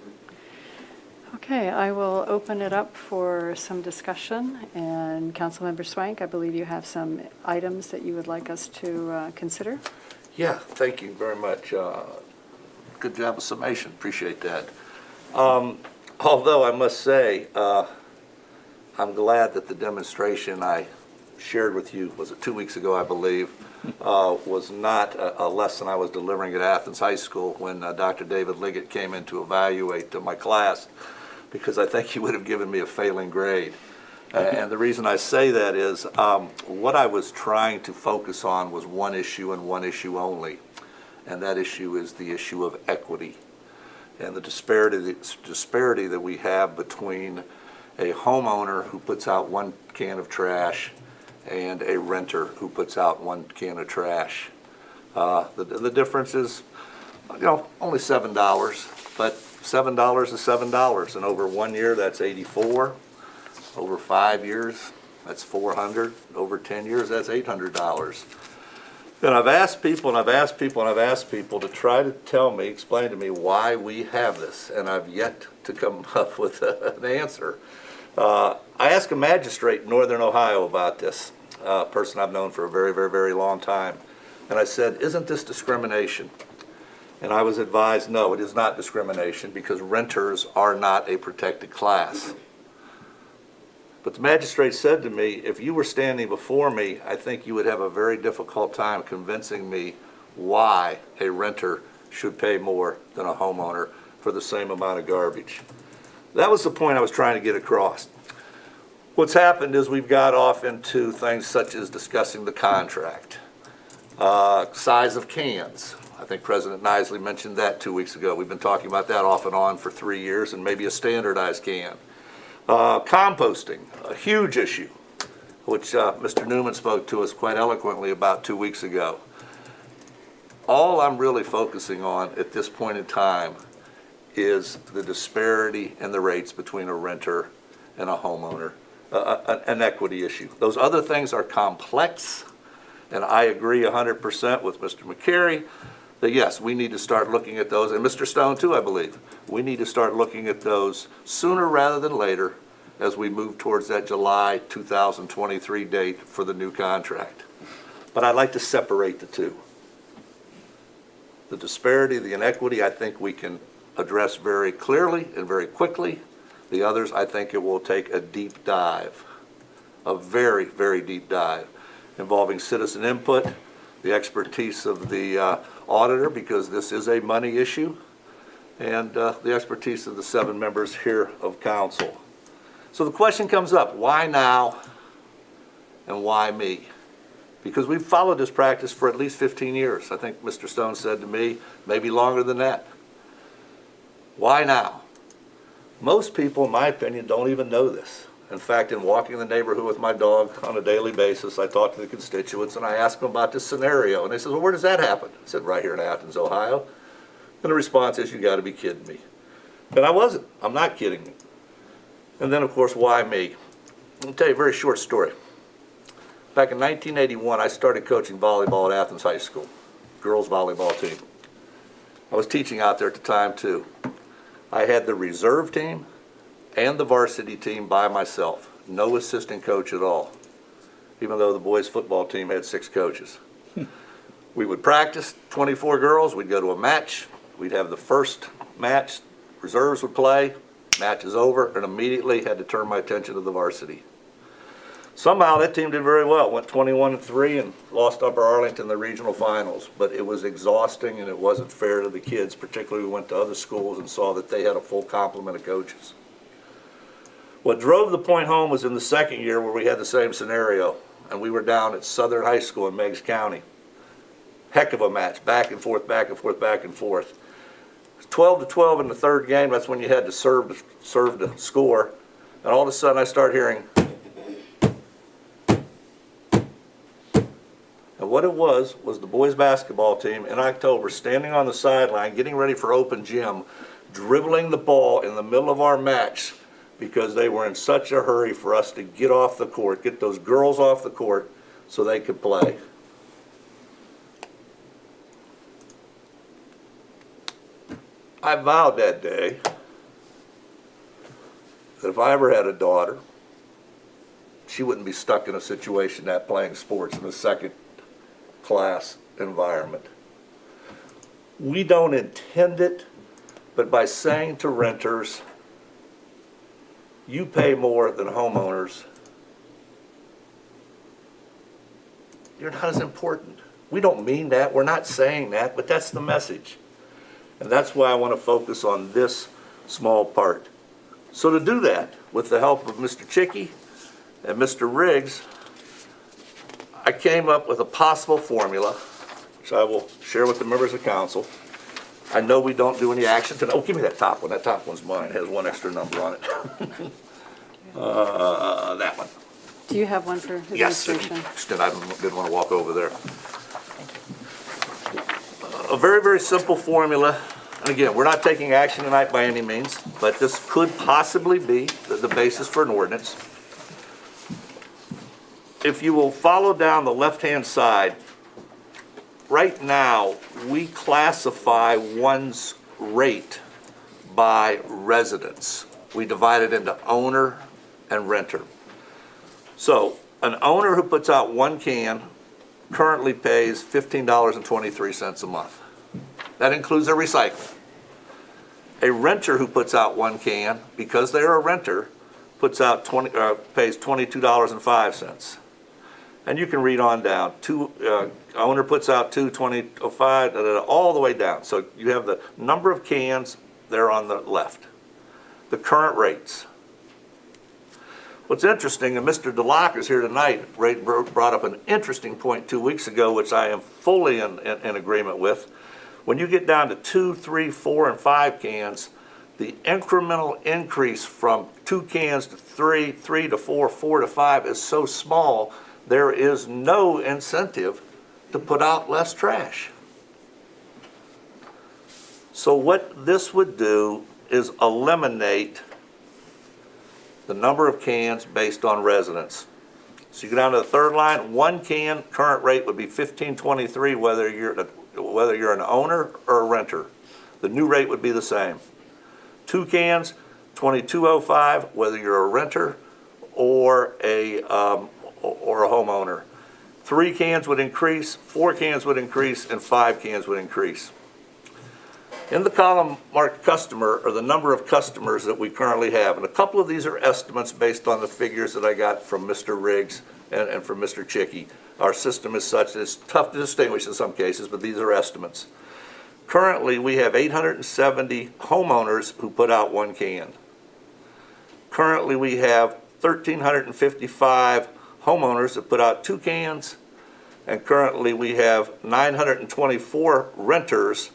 Okay, I will open it up for some discussion. And Councilmember Swank, I believe you have some items that you would like us to consider. Yeah, thank you very much. Good job of summation, appreciate that. Although I must say, I'm glad that the demonstration I shared with you, was it 2 weeks ago, I believe, was not a lesson I was delivering at Athens High School when Dr. David Liggett came in to evaluate my class, because I think he would have given me a failing grade. And the reason I say that is what I was trying to focus on was one issue and one issue only, and that issue is the issue of equity and the disparity that we have between a homeowner who puts out 1 can of trash and a renter who puts out 1 can of trash. The difference is, only $7, but $7 is $7, and over 1 year, that's 84. Over 5 years, that's 400. Over 10 years, that's $800. And I've asked people, and I've asked people, and I've asked people to try to tell me, explain to me why we have this, and I've yet to come up with an answer. I asked a magistrate in Northern Ohio about this, a person I've known for a very, very, very long time. And I said, isn't this discrimination? And I was advised, no, it is not discrimination because renters are not a protected class. But the magistrate said to me, if you were standing before me, I think you would have a very difficult time convincing me why a renter should pay more than a homeowner for the same amount of garbage. That was the point I was trying to get across. What's happened is we've got off into things such as discussing the contract, size of cans. I think President Nisley mentioned that 2 weeks ago. We've been talking about that off and on for 3 years, and maybe a standardized can. Composting, a huge issue, which Mr. Newman spoke to us quite eloquently about 2 weeks ago. All I'm really focusing on at this point in time is the disparity in the rates between a renter and a homeowner, an equity issue. Those other things are complex, and I agree 100% with Mr. McCary that yes, we need to start looking at those, and Mr. Stone too, I believe. We need to start looking at those sooner rather than later as we move towards that July 2023 date for the new contract. But I'd like to separate the two. The disparity, the inequity, I think we can address very clearly and very quickly. The others, I think it will take a deep dive, a very, very deep dive, involving citizen input, the expertise of the auditor, because this is a money issue, and the expertise of the 7 members here of council. So the question comes up, why now and why me? Because we've followed this practice for at least 15 years. I think Mr. Stone said to me, maybe longer than that. Why now? Most people, in my opinion, don't even know this. In fact, in walking the neighborhood with my dog on a daily basis, I talk to the constituents and I ask them about this scenario. And they said, well, where does that happen? I said, right here in Athens, Ohio. And the response is, you got to be kidding me. And I wasn't. I'm not kidding you. And then, of course, why me? I'll tell you a very short story. Back in 1981, I started coaching volleyball at Athens High School, girls volleyball team. I was teaching out there at the time, too. I had the reserve team and the varsity team by myself, no assistant coach at all, even though the boys' football team had 6 coaches. We would practice, 24 girls, we'd go to a match, we'd have the first match, reserves would play, match is over, and immediately had to turn my attention to the varsity. Somehow that team did very well, went 21-3 and lost Upper Arlington in the regional finals, but it was exhausting and it wasn't fair to the kids, particularly we went to other schools and saw that they had a full complement of coaches. What drove the point home was in the second year where we had the same scenario, and we were down at Southern High School in Meigs County. Heck of a match, back and forth, back and forth, back and forth. 12-12 in the third game, that's when you had to serve to score. And all of a sudden I start hearing, and what it was the boys basketball team in October standing on the sideline, getting ready for open gym, dribbling the ball in the middle of our match because they were in such a hurry for us to get off the court, get those girls off the court so they could play. I vowed that day that if I ever had a daughter, she wouldn't be stuck in a situation that playing sports in a second-class environment. We don't intend it, but by saying to renters, you pay more than homeowners, you're not as important. We don't mean that, we're not saying that, but that's the message. And that's why I want to focus on this small part. So to do that, with the help of Mr. Chicky and Mr. Riggs, I came up with a possible formula, which I will share with the members of council. I know we don't do any action tonight. Oh, give me that top one. That top one's mine. It has one extra number on it. That one. Do you have one for Yes, administration? I didn't want to walk over there. A very, very simple formula. And again, we're not taking action tonight by any means, but this could possibly be the basis for an ordinance. If you will follow down the left-hand side, right now, we classify one's rate by residence. We divide it into owner and renter. So an owner who puts out one can currently pays $15.23 a month. That includes their recycling. A renter who puts out one can, because they're a renter, pays $22.05. And you can read on down. Owner puts out $2.25, all the way down. So you have the number of cans there on the left. The current rates. What's interesting, and Mr. DeLocke is here tonight, brought up an interesting point 2 weeks ago, which I am fully in agreement with. When you get down to 2, 3, 4, and 5 cans, the incremental increase from 2 cans to 3, 3 to 4, 4 to 5 is so small, there is no incentive to put out less trash. So what this would do is eliminate the number of cans based on residence. So you go down to the third line, 1 can, current rate would be $15.23 whether you're an owner or a renter. The new rate would be the same. 2 cans, $22.05 whether you're a renter or a homeowner. 3 cans would increase, 4 cans would increase, and 5 cans would increase. In the column marked customer are the number of customers that we currently have. And a couple of these are estimates based on the figures that I got from Mr. Riggs and from Mr. Chicky. Our system is such that it's tough to distinguish in some cases, but these are estimates. Currently, we have 870 homeowners who put out 1 can. Currently, we have 1,355 homeowners that put out 2 cans. And currently, we have 924 renters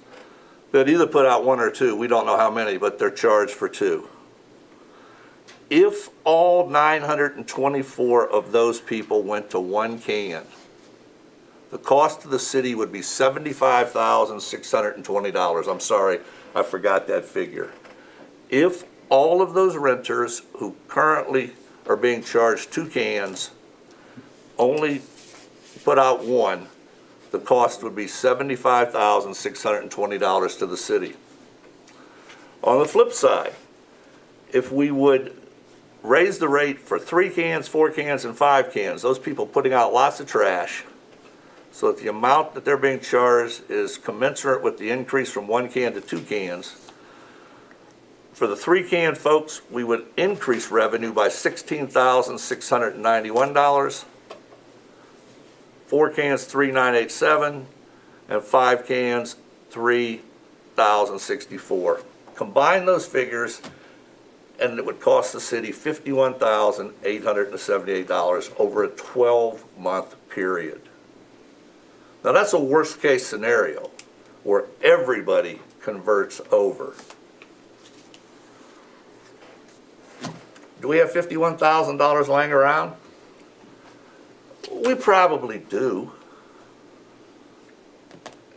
that either put out 1 or 2, we don't know how many, but they're charged for 2. If all 924 of those people went to 1 can, the cost to the city would be $75,620. I'm sorry, I forgot that figure. If all of those renters who currently are being charged 2 cans only put out 1, the cost would be $75,620 to the city. On the flip side, if we would raise the rate for 3 cans, 4 cans, and 5 cans, those people putting out lots of trash, so that the amount that they're being charged is commensurate with the increase from 1 can to 2 cans. For the 3 can folks, we would increase revenue by $16,691. 4 cans, $3,987, and 5 cans, $3,064. Combine those figures, and it would cost the city $51,878 over a 12-month period. Now that's a worst-case scenario where everybody converts over. Do we have $51,000 laying around? We probably do.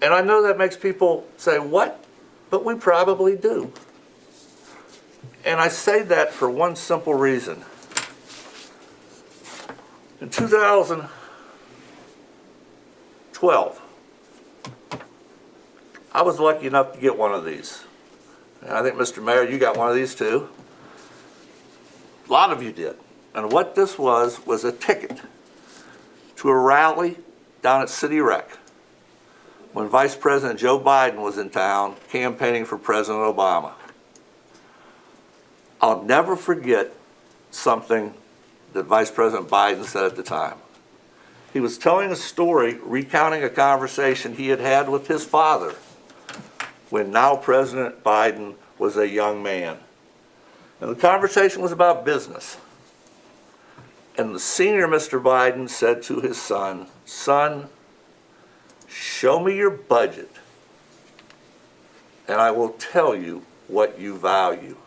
And I know that makes people say, what? But we probably do. And I say that for one simple reason. In 2012, I was lucky enough to get one of these. And I think, Mr. Mayor, you got one of these too. A lot of you did. And what this was a ticket to a rally down at City Rec when Vice President Joe Biden was in town campaigning for President Obama. I'll never forget something that Vice President Biden said at the time. He was telling a story, recounting a conversation he had had with his father when now President Biden was a young man. And the conversation was about business. And the senior Mr. Biden said to his son, "Son, show me your budget, and I will tell you what you value."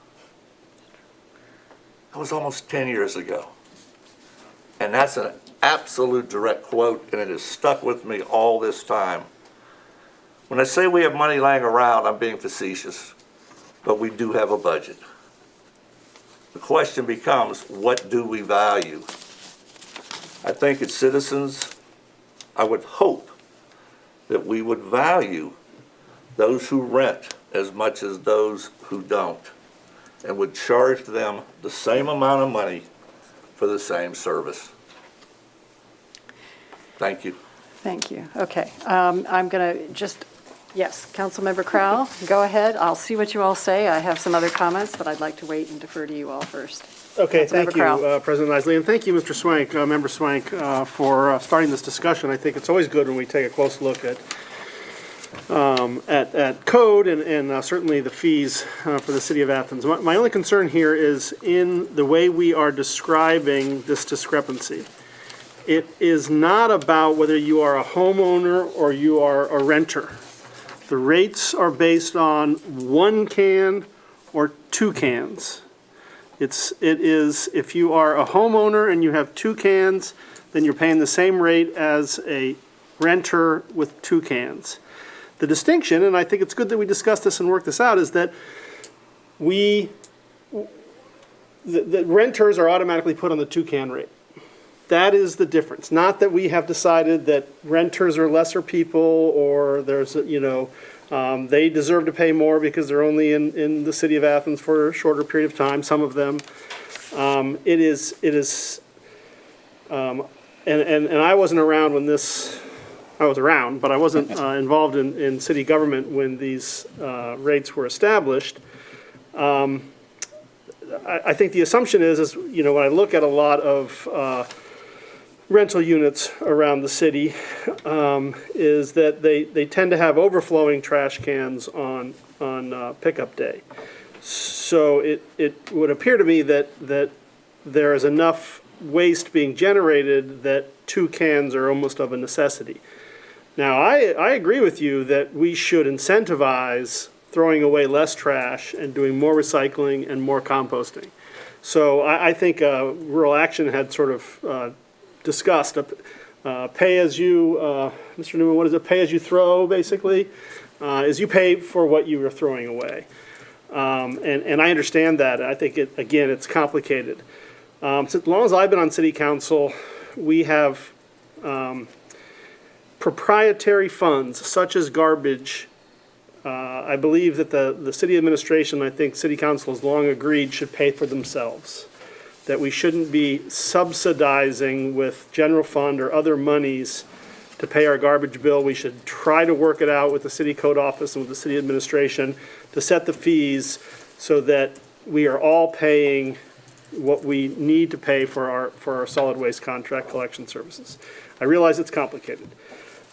That was almost 10 years ago. And that's an absolute direct quote, and it has stuck with me all this time. When I say we have money laying around, I'm being facetious, but we do have a budget. The question becomes, what do we value? I think as citizens, I would hope that we would value those who rent as much as those who don't, and would charge them the same amount of money for the same service. Thank you. Thank you. Okay, I'm going to just, yes, Councilmember Crowell, go ahead. I'll see what you all say. I have some other comments, but I'd like to wait and defer to you all first. Okay, thank Councilmember Crowell. you, President Isley, and thank you, Mr. Swank, Member Swank, for starting this discussion. I think it's always good when we take a close look at code and certainly the fees for the city of Athens. My only concern here is in the way we are describing this discrepancy. It is not about whether you are a homeowner or you are a renter. The rates are based on 1 can or 2 cans. It is, if you are a homeowner and you have 2 cans, then you're paying the same rate as a renter with 2 cans. The distinction, and I think it's good that we discuss this and work this out, is that the renters are automatically put on the 2-can rate. That is the difference. Not that we have decided that renters are lesser people or there's, they deserve to pay more because they're only in the city of Athens for a shorter period of time, some of them. And I wasn't around when this, I was around, but I wasn't involved in city government when these rates were established. I think the assumption is, when I look at a lot of rental units around the city, is that they tend to have overflowing trash cans on pickup day. So it would appear to me that there is enough waste being generated that 2 cans are almost of a necessity. Now, I agree with you that we should incentivize throwing away less trash and doing more recycling and more composting. So I think Rural Action had sort of discussed pay as you, Mr. Newman, what is it? Pay as you throw, basically, is you pay for what you are throwing away. And I understand that. I think, it's complicated. So as long as I've been on city council, we have proprietary funds, such as garbage. I believe that the city administration, I think city council has long agreed, should pay for themselves. That we shouldn't be subsidizing with general fund or other monies to pay our garbage bill. We should try to work it out with the city code office and with the city administration to set the fees so that we are all paying what we need to pay for our solid waste contract collection services. I realize it's complicated.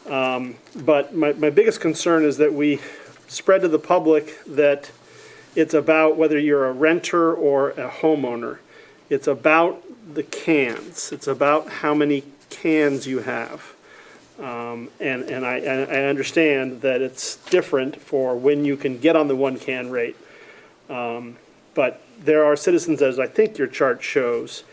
But my biggest concern is that we spread to the public that it's about whether you're a renter or a homeowner. It's about the cans. It's about how many cans you have. And I understand that it's different for when you can get on the 1 can rate. But there are citizens, as I think your chart shows,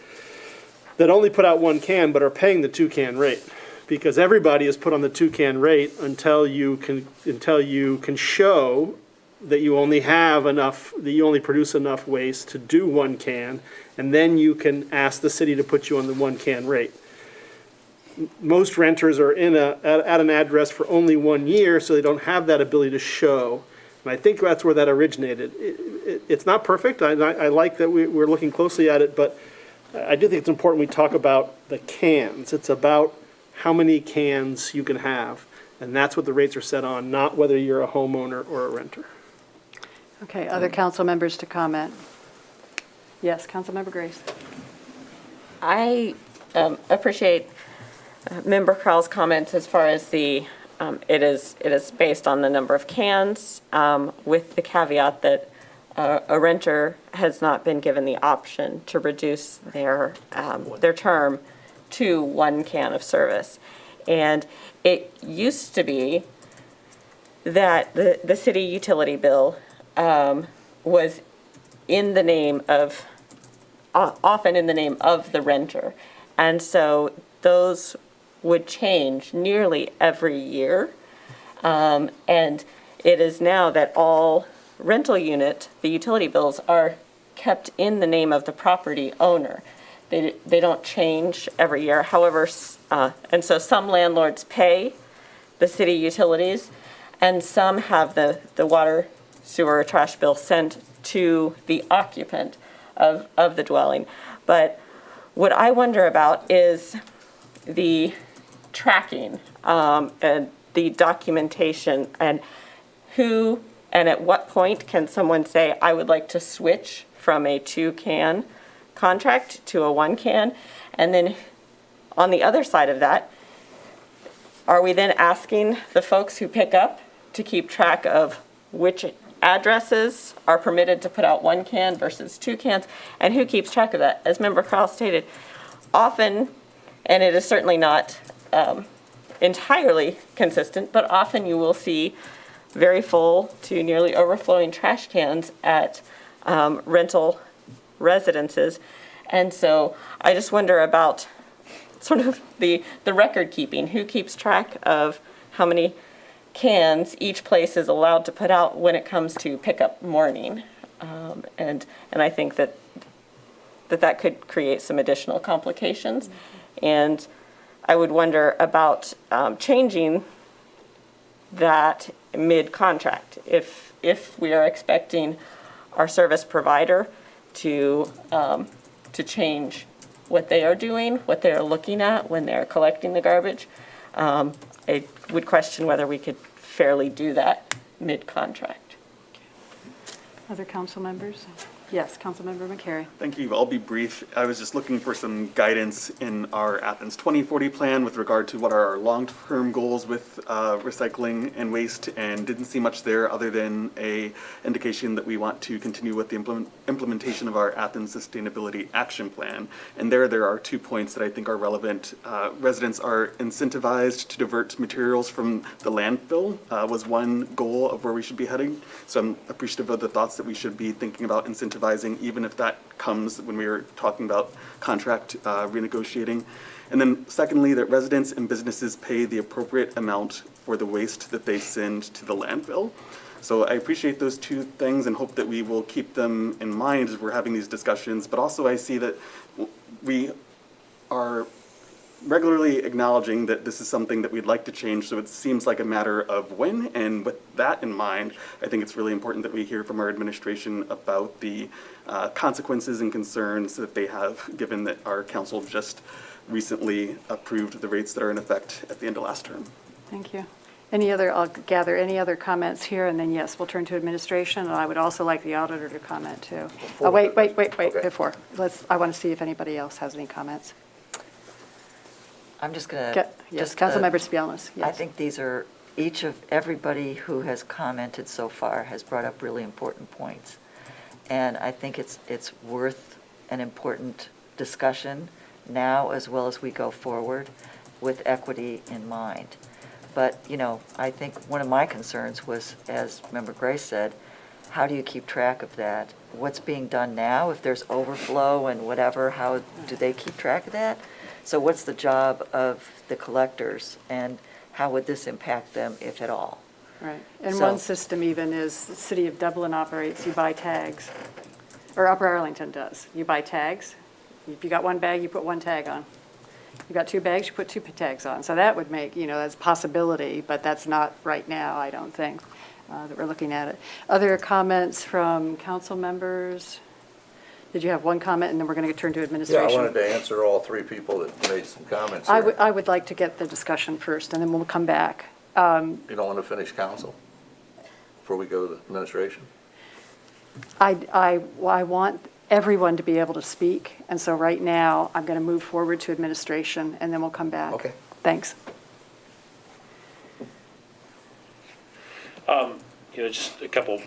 that only put out 1 can but are paying the 2 can rate. Because everybody is put on the 2 can rate until you can show that you only have enough, that you only produce enough waste to do 1 can, and then you can ask the city to put you on the 1 can rate. Most renters are at an address for only 1 year, so they don't have that ability to show. And I think that's where that originated. It's not perfect. I like that we're looking closely at it, but I do think it's important we talk about the cans. It's about how many cans you can have, and that's what the rates are set on, not whether you're a homeowner or a renter. Okay, other council members to comment? Yes, Councilmember Grace. I appreciate Member Crowell's comments as far as the, it is based on the number of cans, with the caveat that a renter has not been given the option to reduce their term to 1 can of service. And it used to be that the city utility bill was in the name of, often in the name of the renter. And so those would change nearly every year. And it is now that all rental unit, the utility bills, are kept in the name of the property owner. They don't change every year. However, and so some landlords pay the city utilities, and some have the water, sewer, or trash bill sent to the occupant of the dwelling. But what I wonder about is the tracking and the documentation, and who and at what point can someone say, I would like to switch from a 2 can contract to a 1 can? And then on the other side of that, are we then asking the folks who pick up to keep track of which addresses are permitted to put out 1 can versus 2 cans, and who keeps track of that? As Member Crowell stated, often, and it is certainly not entirely consistent, but often you will see very full to nearly overflowing trash cans at rental residences. And so I just wonder about sort of the record keeping. Who keeps track of how many cans each place is allowed to put out when it comes to pickup morning? And I think that could create some additional complications. And I would wonder about changing that mid-contract. If we are expecting our service provider to change what they are doing, what they are looking at when they're collecting the garbage, I would question whether we could fairly do that mid-contract. Other council members? Yes, Councilmember McCary. Thank you. I'll be brief. I was just looking for some guidance in our Athens 2040 plan with regard to what are our long-term goals with recycling and waste, and didn't see much there other than a indication that we want to continue with the implementation of our Athens Sustainability Action Plan. And there are 2 points that I think are relevant. Residents are incentivized to divert materials from the landfill was one goal of where we should be heading. So I'm appreciative of the thoughts that we should be thinking about incentivizing, even if that comes when we are talking about contract renegotiating. And then secondly, that residents and businesses pay the appropriate amount for the waste that they send to the landfill. So I appreciate those 2 things and hope that we will keep them in mind as we're having these discussions. But also I see that we are regularly acknowledging that this is something that we'd like to change, so it seems like a matter of when, and with that in mind, I think it's really important that we hear from our administration about the consequences and concerns that they have, given that our council just recently approved the rates that are in effect at the end of last term. Thank you. I'll gather any other comments here, and then yes, we'll turn to administration, and I would also like the auditor to comment too. Oh, wait, Okay. before. I want to see if anybody else has any comments. I'm just going to. Yes, Councilmember Spielness. Yes. I think these are, everybody who has commented so far has brought up really important points. And I think it's worth an important discussion now as well as we go forward. with equity in mind. But, you know, I think one of my concerns was, as Member Gray said, how do you keep track of that? What's being done now? If there's overflow and whatever, how do they keep track of that? So what's the job of the collectors, and how would this impact them, if at all? Right. And So- one system even is the City of Dublin operates, you buy tags, or Upper Arlington does. You buy tags. If you got one bag, you put one tag on. You got two bags, you put two tags on. So that would make, you know, that's a possibility, but that's not right now, I don't think, that we're looking at it. Other comments from council members? Did you have one comment, and then we're going to turn to Yeah, administration? I wanted to answer all three people that made some comments I here. would like to get the discussion first, and then we'll come back. You don't want to finish council before we go to the administration? I want everyone to be able to speak, and so right now, I'm going to move forward to administration, and then we'll come back. Okay. Thanks. You know, just a couple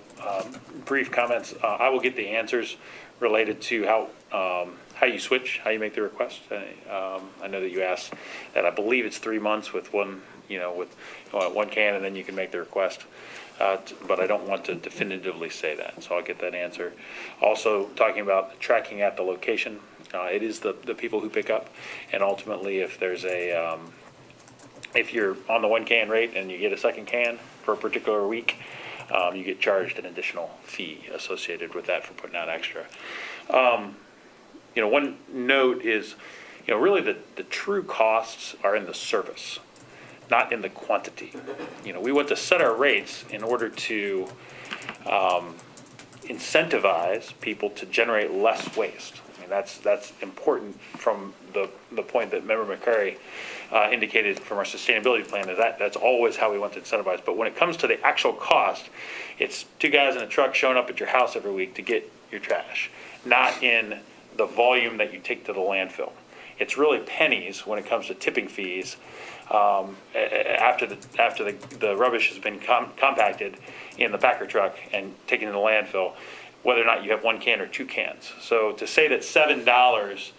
brief comments. I will get the answers related to how you switch, how you make the request. I know that you asked that. I believe it's 3 months with one, you know, with one can, and then you can make the request. But I don't want to definitively say that, so I'll get that answer. Also, talking about tracking at the location, it is the people who pick up, and ultimately, if there's a if you're on the one can rate and you get a second can for a particular week, you get charged an additional fee associated with that for putting out extra. You know, one note is, you know, really the true costs are in the service, not in the quantity. You know, we want to set our rates in order to incentivize people to generate less waste. I mean, that's important from the point that Member McCurry indicated from our sustainability plan, is that's always how we want to incentivize. But when it comes to the actual cost, it's two guys in a truck showing up at your house every week to get your trash, not in the volume that you take to the landfill. It's really pennies when it comes to tipping fees after the rubbish has been compacted in the packer truck and taken to the landfill, whether or not you have one can or two cans. So to say that $7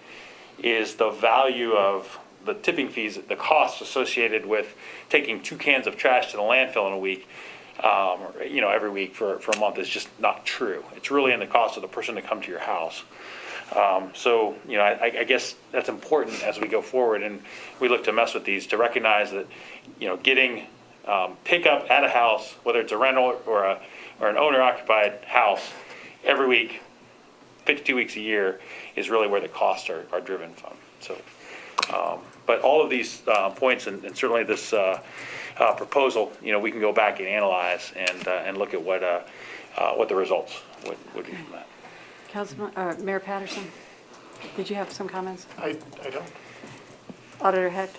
is the value of the tipping fees, the costs associated with taking 2 cans of trash to the landfill in a week, you know, every week for a month, is just not true. It's really in the cost of the person to come to your house. So, you know, I guess that's important as we go forward and we look to mess with these, to recognize that, you know, getting pickup at a house, whether it's a rental or an owner-occupied house, every week, 52 weeks a year, is really where the costs are driven from. So, but all of these points, and certainly this proposal, you know, we can go back and analyze and look at what the results would be from that. Councilman, Mayor Patterson, did you have some comments? I don't. Auditor Hecht?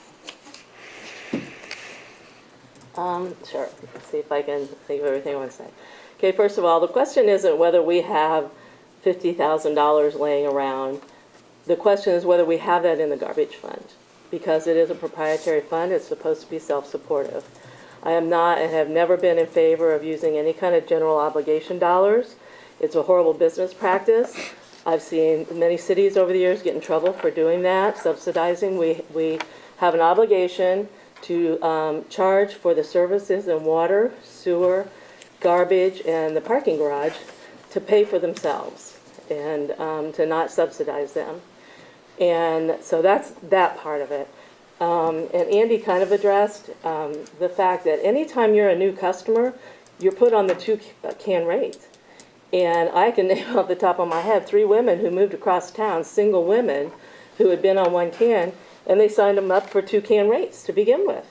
Sure. Let's see if I can think of everything I want to say. Okay, first of all, the question isn't whether we have $50,000 laying around. The question is whether we have that in the garbage fund. Because it is a proprietary fund, it's supposed to be self-supportive. I am not and have never been in favor of using any kind of general obligation dollars. It's a horrible business practice. I've seen many cities over the years get in trouble for doing that, subsidizing. We have an obligation to charge for the services in water, sewer, garbage, and the parking garage to pay for themselves and to not subsidize them. And so that's that part of it. And Andy kind of addressed the fact that anytime you're a new customer, you're put on the 2-can rate. And I can name off the top of my head 3 women who moved across town, single women, who had been on 1 can, and they signed them up for 2-can rates to begin with.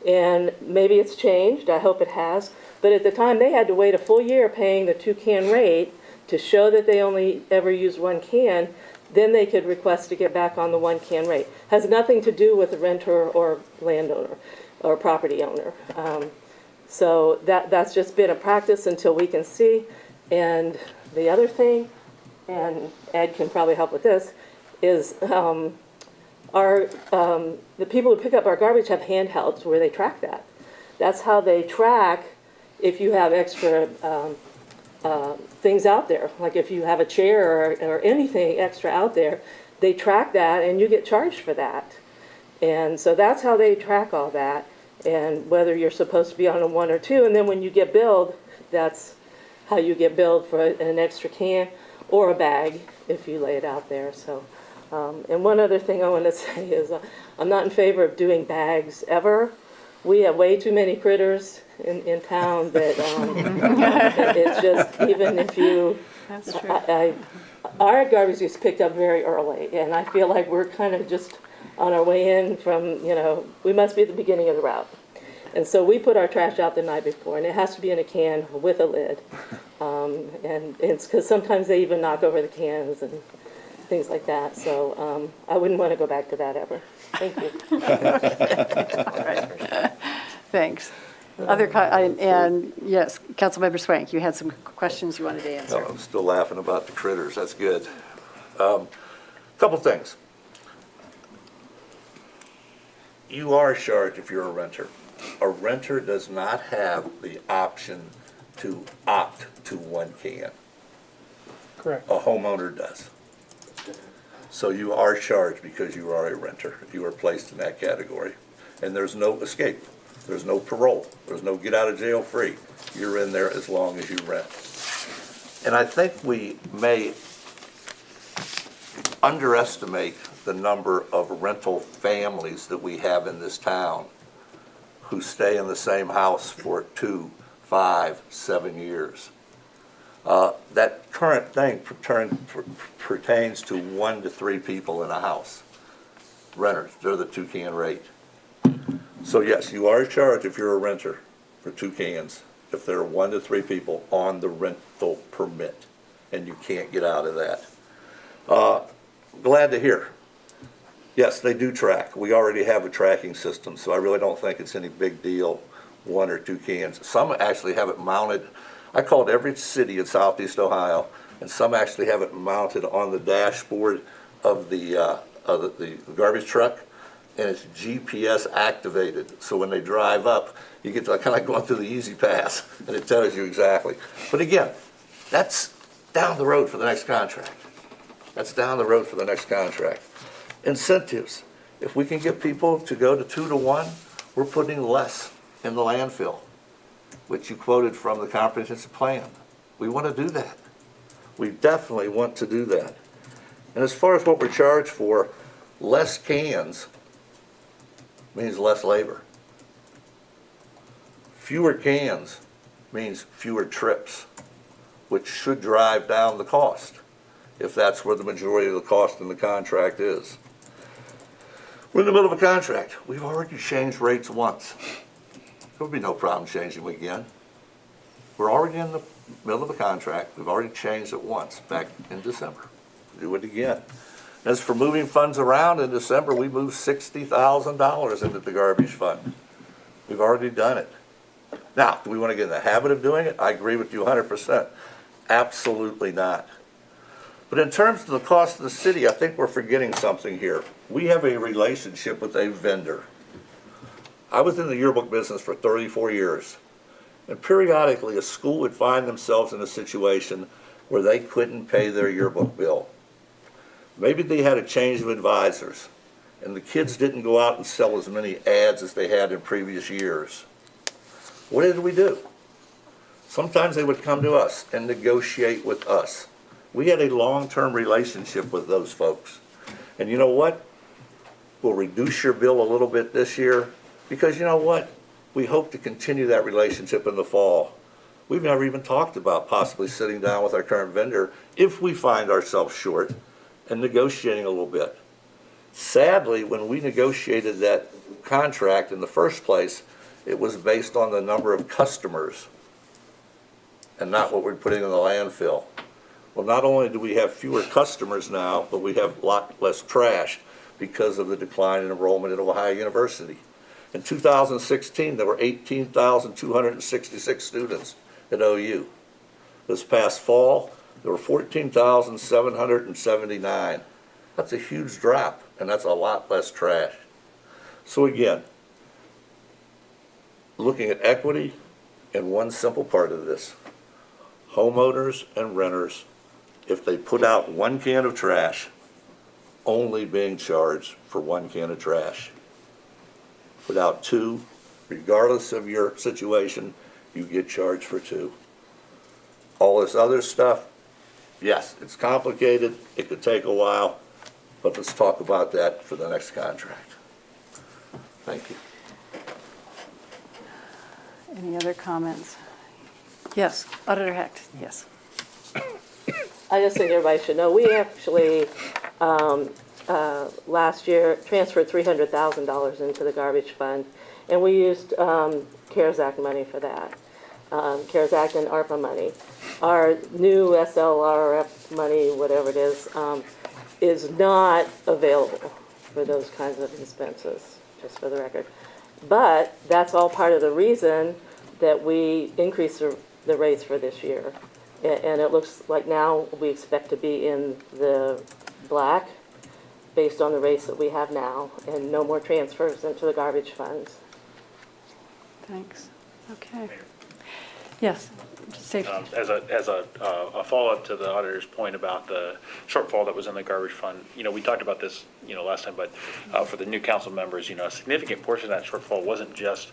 And maybe it's changed, I hope it has, but at the time they had to wait a full year paying the 2-can rate to show that they only ever used 1 can, then they could request to get back on the 1-can rate. Has nothing to do with the renter or landowner or property owner. So that's just been a practice until we can see. And the other thing, and Ed can probably help with this, is the people who pick up our garbage have handhelds where they track that. That's how they track if you have extra things out there. Like if you have a chair or anything extra out there, they track that and you get charged for that. And so that's how they track all that, and whether you're supposed to be on a 1 or 2, and then when you get billed, that's how you get billed for an extra can or a bag if you lay it out there. So, and one other thing I want to say is I'm not in favor of doing bags ever. We have way too many critters in town that it's just, even if you, That's true. our garbage gets picked up very early, and I feel like we're kind of just on our way in from, we must be at the beginning of the route. And so we put our trash out the night before, and it has to be in a can with a lid. And it's because sometimes they even knock over the cans and things like that. So I wouldn't want to go back to that ever. Thank you. Thanks. And yes, Councilmember Swank, you had some questions you wanted to answer. No, I'm still laughing about the critters. That's good. Couple things. You are charged if you're a renter. A renter does not have the option to opt to 1 can. Correct. A homeowner does. So you are charged because you are a renter. You are placed in that category. And there's no escape. There's no parole. There's no get out of jail free. You're in there as long as you rent. And I think we may underestimate the number of rental families that we have in this town who stay in the same house for 2, 5, 7 years. That current thing pertains to 1 to 3 people in a house. Renters, they're the 2 can rate. So yes, you are charged if you're a renter for 2 cans, if there are 1 to 3 people on the rental permit, and you can't get out of that. Glad to hear. Yes, they do track. We already have a tracking system, so I really don't think it's any big deal, 1 or 2 cans. Some actually have it mounted. I called every city in Southeast Ohio, and some actually have it mounted on the dashboard of the garbage truck, and it's GPS activated. So when they drive up, you get to kind of like going through the easy pass, and it tells you exactly. But again, that's down the road for the next contract. That's down the road for the next contract. Incentives. If we can get people to go to 2 to 1, we're putting less in the landfill, which you quoted from the comprehensive plan. We want to do that. We definitely want to do that. And as far as what we're charged for, less cans means less labor. Fewer cans means fewer trips, which should drive down the cost, if that's where the majority of the cost in the contract is. We're in the middle of a contract. We've already changed rates once. There would be no problem changing them again. We're already in the middle of a contract. We've already changed it once, back in December. Do it again. As for moving funds around, in December, we moved $60,000 into the garbage fund. We've already done it. Now, do we want to get in the habit of doing it? I agree with you 100%. Absolutely not. But in terms of the cost of the city, I think we're forgetting something here. We have a relationship with a vendor. I was in the yearbook business for 34 years. And periodically, a school would find themselves in a situation where they couldn't pay their yearbook bill. Maybe they had a change of advisors, and the kids didn't go out and sell as many ads as they had in previous years. What did we do? Sometimes they would come to us and negotiate with us. We had a long-term relationship with those folks. And you know what? We'll reduce your bill a little bit this year, because you know what? We hope to continue that relationship in the fall. We've never even talked about possibly sitting down with our current vendor if we find ourselves short and negotiating a little bit. Sadly, when we negotiated that contract in the first place, it was based on the number of customers and not what we're putting in the landfill. Well, not only do we have fewer customers now, but we have a lot less trash because of the decline in enrollment at Ohio University. In 2016, there were 18,266 students at OU. This past fall, there were 14,779. That's a huge drop, and that's a lot less trash. So again, looking at equity in one simple part of this, homeowners and renters, if they put out 1 can of trash, only being charged for 1 can of trash. Without two, regardless of your situation, you get charged for two. All this other stuff, yes, it's complicated, it could take a while, but let's talk about that for the next contract. Thank you. Any other comments? Yes, Auditor Hecht, yes. I just think everybody should know, we actually, last year, transferred $300,000 into the garbage fund, and we used CARES Act money for that. CARES Act and ARPA money. Our new SLRF money, whatever it is not available for those kinds of expenses, just for the record. But that's all part of the reason that we increased the rates for this year. And it looks like now we expect to be in the black based on the rates that we have now, and no more transfers into the garbage funds. Thanks. Okay. Yes, safety. As a follow-up to the auditor's point about the shortfall that was in the garbage fund, we talked about this, last time, but for the new council members, a significant portion of that shortfall wasn't just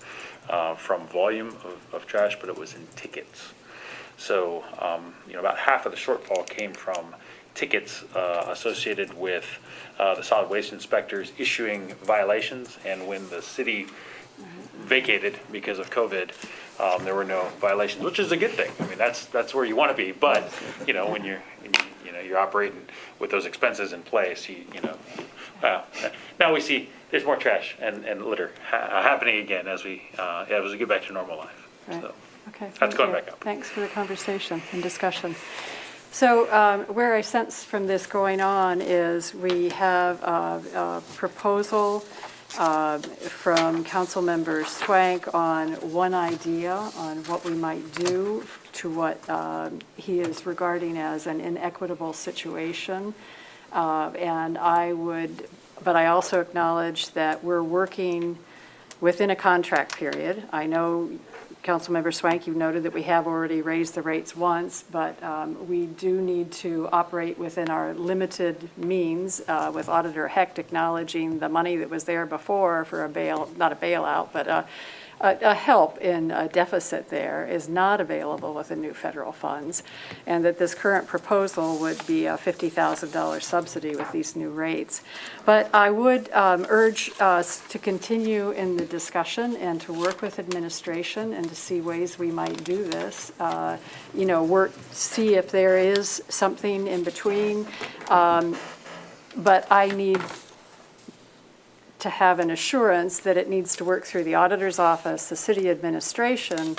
from volume of trash, but it was in tickets. So, about half of the shortfall came from tickets associated with the solid waste inspectors issuing violations, and when the city vacated because of COVID, there were no violations, which is a good thing. I mean, that's where you want to be. But when you're operating with those expenses in place, now we see there's more trash and litter happening again as we get back to normal life. Right. So Okay. that's going back up. Thanks for the conversation and discussion. So where I sense from this going on is we have a proposal from Council Member Swank on one idea on what we might do to what he is regarding as an inequitable situation. But I also acknowledge that we're working within a contract period. I know, Councilmember Swank, you noted that we have already raised the rates once, but we do need to operate within our limited means, with Auditor Hecht acknowledging the money that was there before for not a bailout, but a help in a deficit there is not available with the new federal funds, and that this current proposal would be a $50,000 subsidy with these new rates. But I would urge us to continue in the discussion and to work with administration and to see ways we might do this. See if there is something in between. But I need to have an assurance that it needs to work through the auditor's office, the city administration,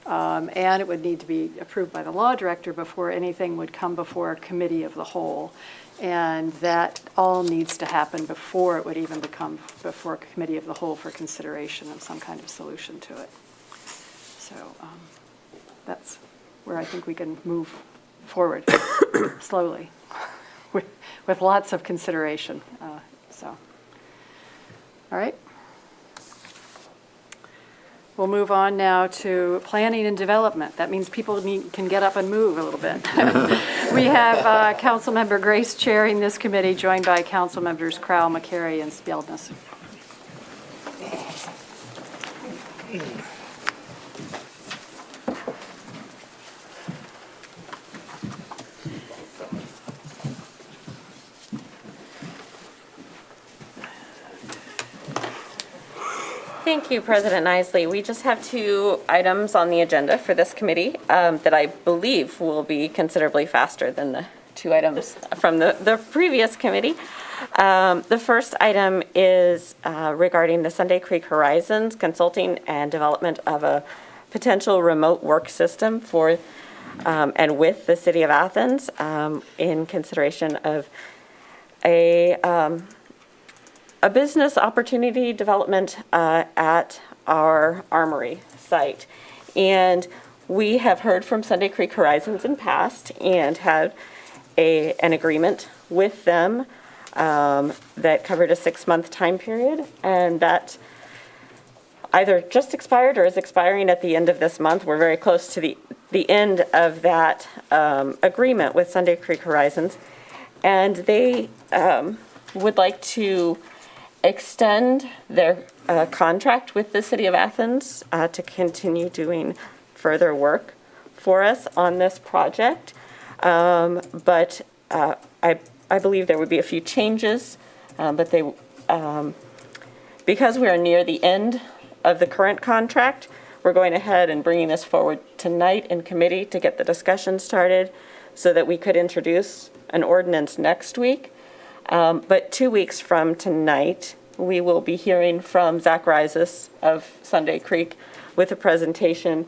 and it would need to be approved by the law director before anything would come before a committee of the whole. And that all needs to happen before it would even become before a committee of the whole for consideration of some kind of solution to it. So that's where I think we can move forward slowly with lots of consideration. All right. We'll move on now to planning and development. That means people can get up and move a little bit. We have Councilmember Grace chairing this committee, joined by Councilmembers Crowell, McCary, and Spieldness. Thank you, President Isley. We just have 2 items on the agenda for this committee that I believe will be considerably faster than the 2 items from the previous committee. The first item is regarding the Sunday Creek Horizons consulting and development of a potential remote work system for and with the city of Athens in consideration of a business opportunity development at our Armory site. And we have heard from Sunday Creek Horizons in past and had an agreement with them that covered a 6-month time period, and that either just expired or is expiring at the end of this month. We're very close to the end of that agreement with Sunday Creek Horizons, and they would like to extend their contract with the City of Athens to continue doing further work for us on this project. But I believe there would be a few changes, but they, because we are near the end of the current contract, we're going ahead and bringing this forward tonight in committee to get the discussion started so that we could introduce an ordinance next week. But 2 weeks from tonight, we will be hearing from Zach Rises of Sunday Creek with a presentation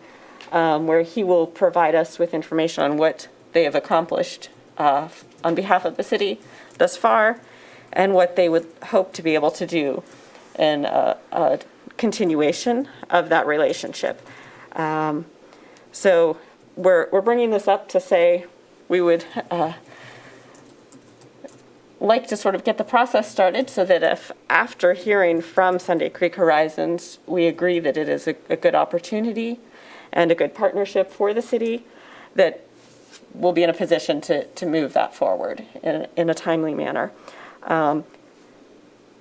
where he will provide us with information on what they have accomplished on behalf of the city thus far and what they would hope to be able to do in a continuation of that relationship. So we're bringing this up to say we would like to sort of get the process started so that if after hearing from Sunday Creek Horizons, we agree that it is a good opportunity and a good partnership for the city, that we'll be in a position to move that forward in a timely manner.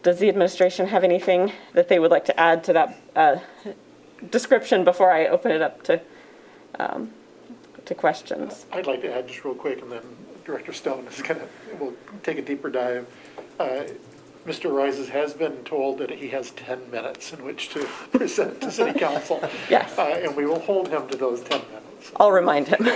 Does the administration have anything that they would like to add to that description before I open it up to questions? I'd like to add just real quick, and then Director Stone is will take a deeper dive. Mr. Rises has been told that he has 10 minutes in which to present to City Council. Yes. And we will hold him to those 10 minutes. I'll remind him.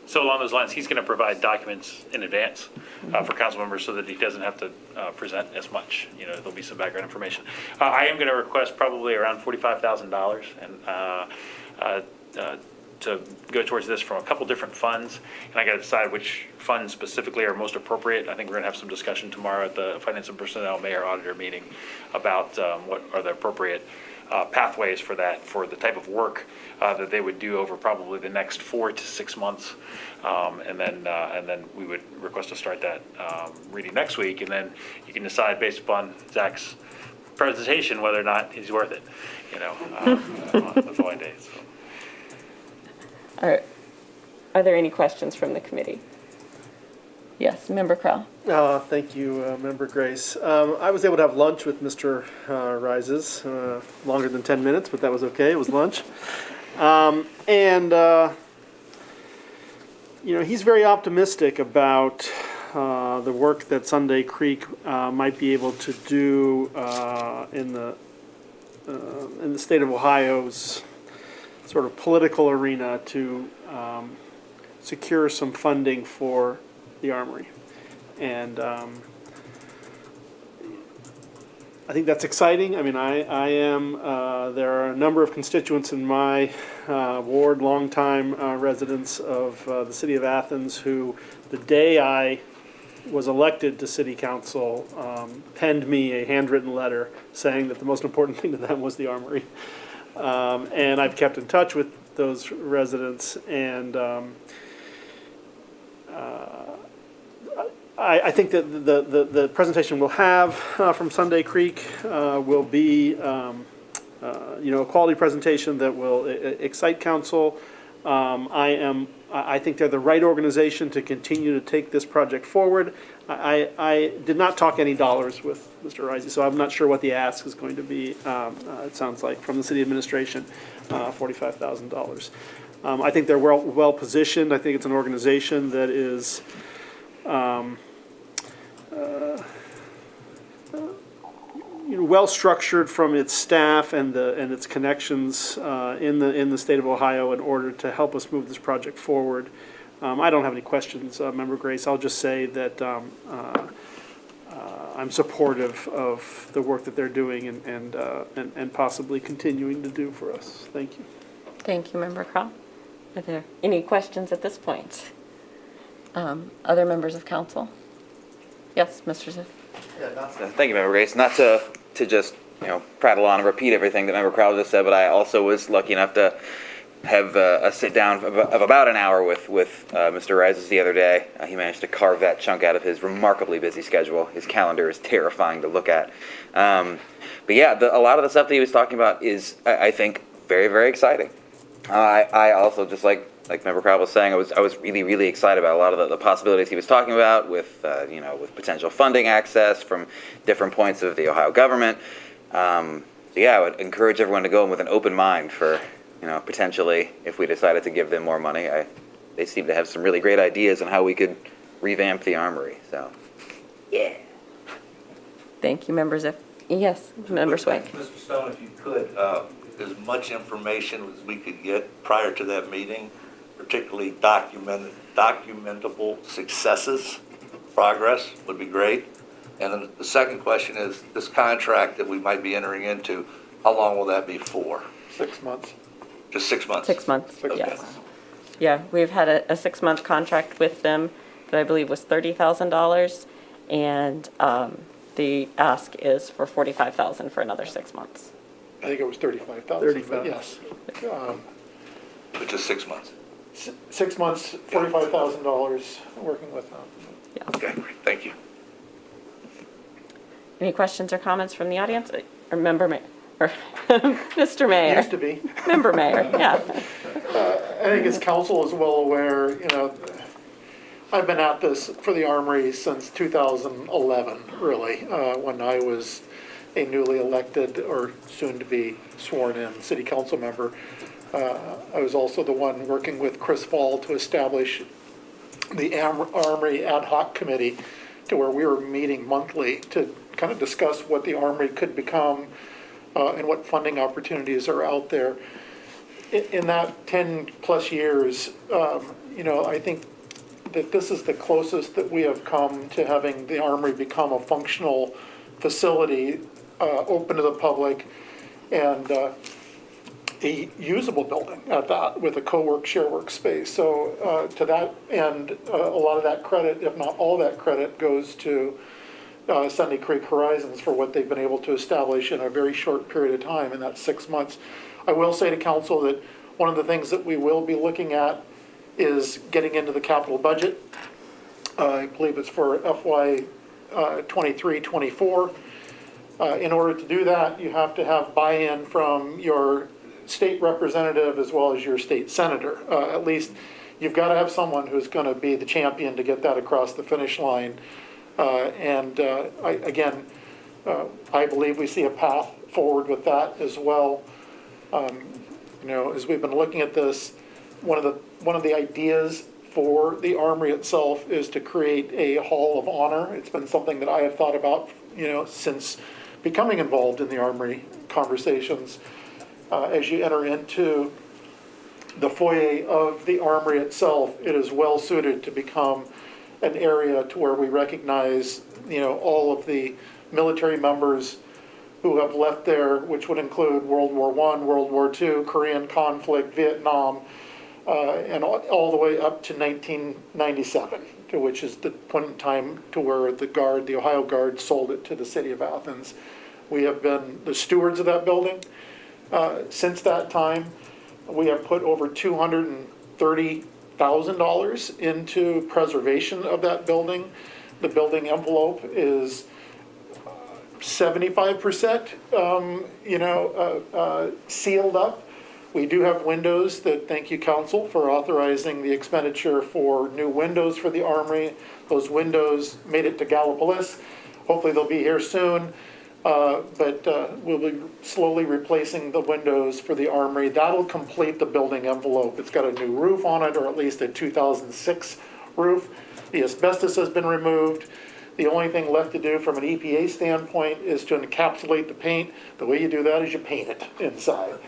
So along those lines, he's going to provide documents in advance for council members so that he doesn't have to present as much. You know, there'll be some background information. I am going to request probably around $45,000 and to go towards this from a couple different funds. And I got to decide which funds specifically are most appropriate. I think we're going to have some discussion tomorrow at the Finance and Personnel Mayor Auditor meeting about what are the appropriate pathways for that, for the type of work that they would do over probably the next 4 to 6 months, and then we would request to start that reading next week, and then you can decide based upon Zach's presentation whether or not he's worth it, you know, on the following days. So. Are there any questions from the committee? Yes, Member Crowell. Thank you, Member Grace. I was able to have lunch with Mr. Rises, longer than 10 minutes, but that was okay. It was lunch. You know, he's very optimistic about the work that Sunday Creek might be able to do in the state of Ohio's sort of political arena to secure some funding for the Armory. And I think that's exciting. I mean, I am, there are a number of constituents in my ward, longtime residents of the city of Athens, who the day I was elected to city council penned me a handwritten letter saying that the most important thing to them was the Armory. And I've kept in touch with those residents, and I think that the presentation we'll have from Sunday Creek will be, you know, a quality presentation that will excite council. I think they're the right organization to continue to take this project forward. I did not talk any dollars with Mr. Risey, so I'm not sure what the ask is going to be. It sounds like from the city administration, $45,000. I think they're well positioned. I think it's an organization that is you know, well structured from its staff and its connections in the state of Ohio in order to help us move this project forward. I don't have any questions, Member Grace. I'll just say that I'm supportive of the work that they're doing and possibly continuing to do for us. Thank you. Thank you, Member Crowell. Are there any questions at this point? Other members of council? Yes, Mr. Ziff. Yeah, thank you, Member Grace. Not to just, you know, prattle on and repeat everything that Member Crowell just said, but I also was lucky enough to have a sit down of about an hour with Mr. Rises the other day. He managed to carve that chunk out of his remarkably busy schedule. His calendar is terrifying to look at. But yeah, a lot of the stuff that he was talking about is, I think, very, very exciting. I also, just like like Member Crowell was saying, I was really, really excited about a lot of the possibilities he was talking about with, you know, with potential funding access from different points of the Ohio government. So yeah, I would encourage everyone to go in with an open mind for, you know, potentially, if we decided to give them more money. They seem to have some really great ideas on how we could revamp the Armory, so, yeah. Thank you, members. Yes, Member Swank. Mr. Stone, if you could, as much information as we could get prior to that meeting, particularly documentable successes, progress would be great. And then the second question is, this contract that we might be entering into, how long will that be for? 6 months. Just 6 months? 6 months, Six yes. months. Yeah, we've had a 6-month contract with them that I believe was $30,000, and the ask is for $45,000 for another 6 months. I think it was 35,000, but 35. yes. But just 6 months? 6 months, $45,000 working with them. Okay, great, thank you. Any questions or comments from the audience? Or Member Mayor, or Mr. Mayor? Used to be. Member Mayor, yeah. I think as council is well aware, you know, I've been at this for the Armory since 2011, really, when I was a newly elected or soon-to-be sworn-in city council member. I was also the one working with Chris Fall to establish the Armory Ad Hoc Committee, to where we were meeting monthly to kind of discuss what the Armory could become and what funding opportunities are out there. In that 10-plus years, you know, I think that this is the closest that we have come to having the Armory become a functional facility, open to the public, and a usable building at that, with a co-work, share work space. So to that end, a lot of that credit, if not all that credit, goes to Sunday Creek Horizons for what they've been able to establish in a very short period of time, in that 6 months. I will say to council that one of the things that we will be looking at is getting into the capital budget. I believe it's for FY 23-24. In order to do that, you have to have buy-in from your state representative as well as your state senator. At least you've got to have someone who's going to be the champion to get that across the finish line. I believe we see a path forward with that as well. You know, as we've been looking at this, one of the ideas for the Armory itself is to create a Hall of Honor. It's been something that I have thought about, you know, since becoming involved in the Armory conversations. As you enter into the foyer of the Armory itself, it is well suited to become an area to where we recognize, you know, all of the military members who have left there, which would include World War I, World War II, Korean conflict, Vietnam, and all the way up to 1997, to which is the point in time to where the Ohio Guard sold it to the city of Athens. We have been the stewards of that building. Since that time, we have put over $230,000 into preservation of that building. The building envelope is 75%, sealed up. We do have windows that, thank you, council, for authorizing the expenditure for new windows for the Armory. Those windows made it to Gallipolis. Hopefully they'll be here soon. But we'll be slowly replacing the windows for the Armory. That'll complete the building envelope. It's got a new roof on it, or at least a 2006 roof. The asbestos has been removed. The only thing left to do from an EPA standpoint is to encapsulate the paint. The way you do that is you paint it inside.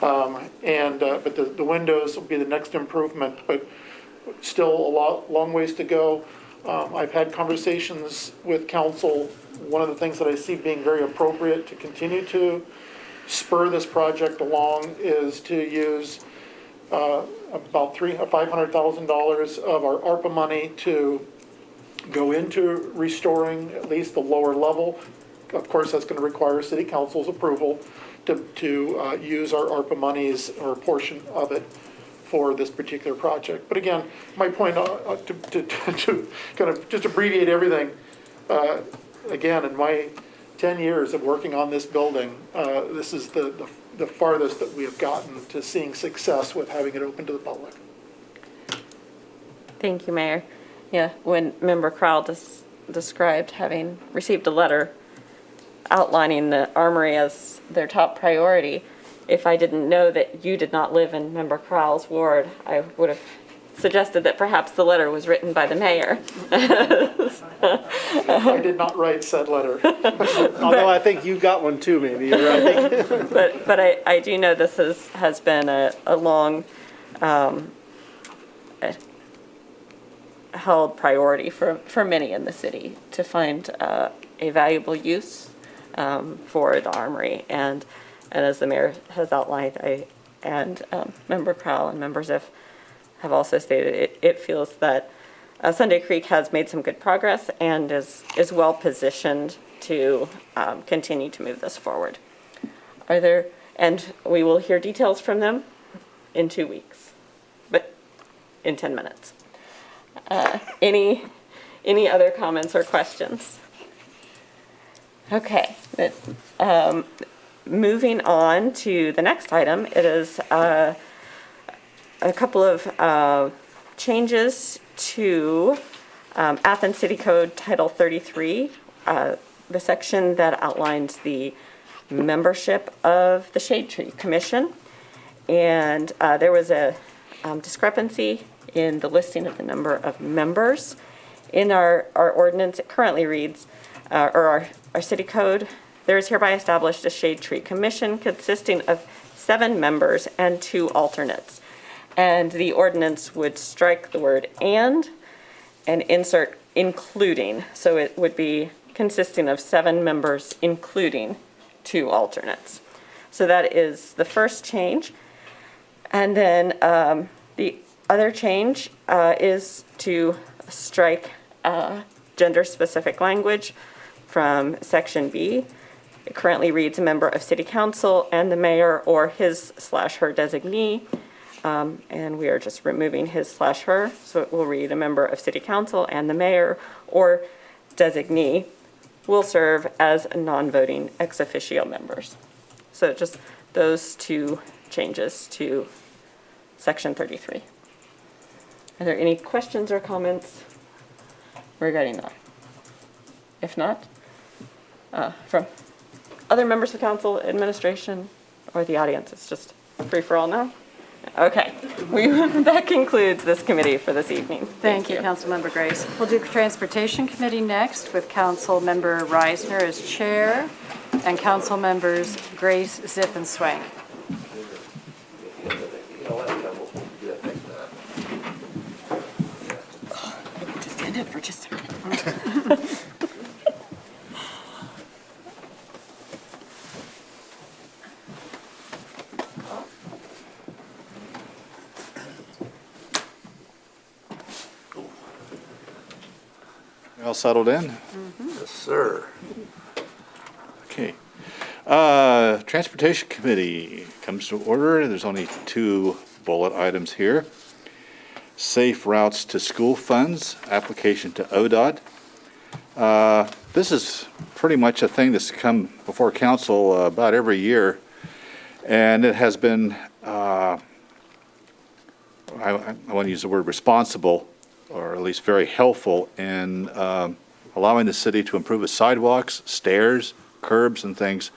But the windows will be the next improvement, but still a long ways to go. I've had conversations with council. One of the things that I see being very appropriate to continue to spur this project along is to use about $500,000 of our ARPA money to go into restoring at least the lower level. Of course, that's going to require city council's approval to use our ARPA monies, or a portion of it, for this particular project. But again, my point, to kind of just abbreviate everything, again, in my 10 years of working on this building, this is the farthest that we have gotten to seeing success with having it open to the public. Thank you, Mayor. Yeah, when Member Crowell described having received a letter outlining the armory as their top priority, if I didn't know that you did not live in Member Crowell's ward, I would have suggested that perhaps the letter was written by the mayor. I did not write said letter. Although I think you got one too, maybe, you're right. But I do know this has been a long held priority for many in the city to find a valuable use for the armory. And as the mayor has outlined, Member Crowell and members have also stated, it feels that Sunday Creek has made some good progress and is well positioned to continue to move this forward. And we will hear details from them in 2 weeks, but in 10 minutes. Any other comments or questions? Okay, moving on to the next item, it is a couple of changes to Athens City Code Title 33, the section that outlines the membership of the Shade Tree Commission. And there was a discrepancy in the listing of the number of members. In our ordinance, it currently reads, or our city code, there is hereby established a Shade Tree Commission consisting of 7 members and 2 alternates. And the ordinance would strike the word and insert including. So it would be consisting of 7 members, including 2 alternates. So that is the first change. And then the other change is to strike gender-specific language from Section B. It currently reads a member of City Council and the mayor or his/her designee. And we are just removing his/her, so it will read a member of City Council and the mayor or designee will serve as non-voting ex officio members. So just those 2 changes to Section 33. Are there any questions or comments regarding that? If not, from other members of council, administration, or the audience, it's just free for all now? Okay, that concludes this committee for this evening. Thank you, Councilmember Grace. We'll do Transportation Committee next with Councilmember Reisner as chair and council members Grace, Zip, and Swank. Just stand up for just a minute. All settled in? Yes, sir. Okay. Transportation Committee comes to order. There's only 2 bullet items here. Safe routes to school funds, application to ODOT. This is pretty much a thing that's come before council about every year, and it has been, I want to use the word responsible, or at least very helpful in allowing the city to improve its sidewalks, stairs, curbs, and things,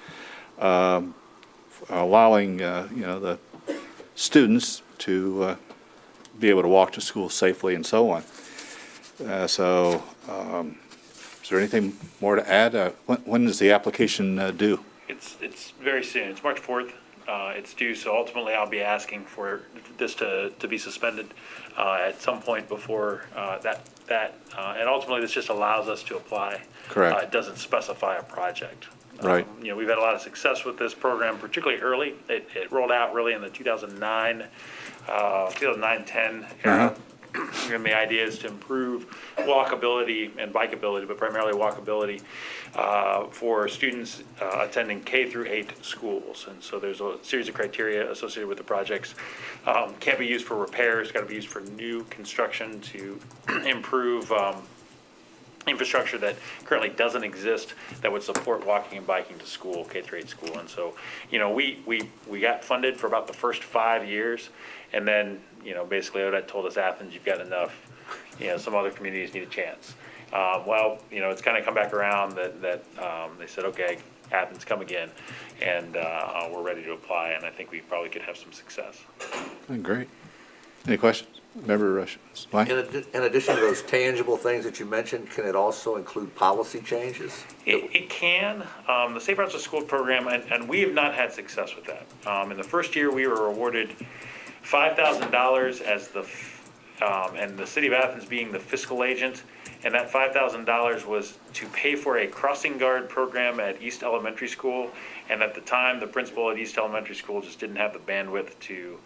allowing the students to be able to walk to school safely and so on. Is there anything more to add? When is the application due? It's very soon. It's March 4th. It's due, so ultimately I'll be asking for this to be suspended at some point before that. And ultimately, this just allows us to apply. Correct. It doesn't specify a project. Right. We've had a lot of success with this program, particularly early. It rolled out really in the 2009-10 era. And the idea is to improve walkability and bikeability, but primarily walkability for students attending K through 8 schools. And so there's a series of criteria associated with the projects. Can't be used for repairs, got to be used for new construction to improve infrastructure that currently doesn't exist that would support walking and biking to school, K through 8 school. And so, we got funded for about the first 5 years, and then, basically ODOT told us, Athens, you've got enough some other communities need a chance. Well, it's kind of come back around that they said, okay, Athens, come again, and we're ready to apply, and I think we probably could have some success. Great. Any questions? Member Mike? In addition to those tangible things that you mentioned, can it also include policy changes? It can. The Safe Routes to School program, and we have not had success with that. In the first year, we were awarded $5,000 as and the City of Athens being the fiscal agent, and that $5,000 was to pay for a crossing guard program at East Elementary School, and at the time, the principal at East Elementary School just didn't have the bandwidth to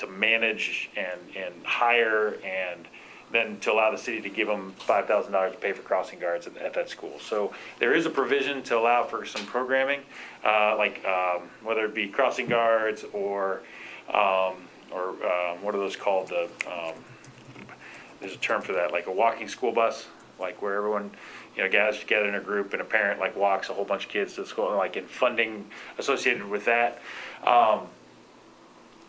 manage and hire, and then to allow the city to give them $5,000 to pay for crossing guards at that school. So there is a provision to allow for some programming, whether it be crossing guards or what are those called? There's a term for that, like a walking school bus, like where everyone gathers together in a group and a parent walks a whole bunch of kids to the school, and funding associated with that.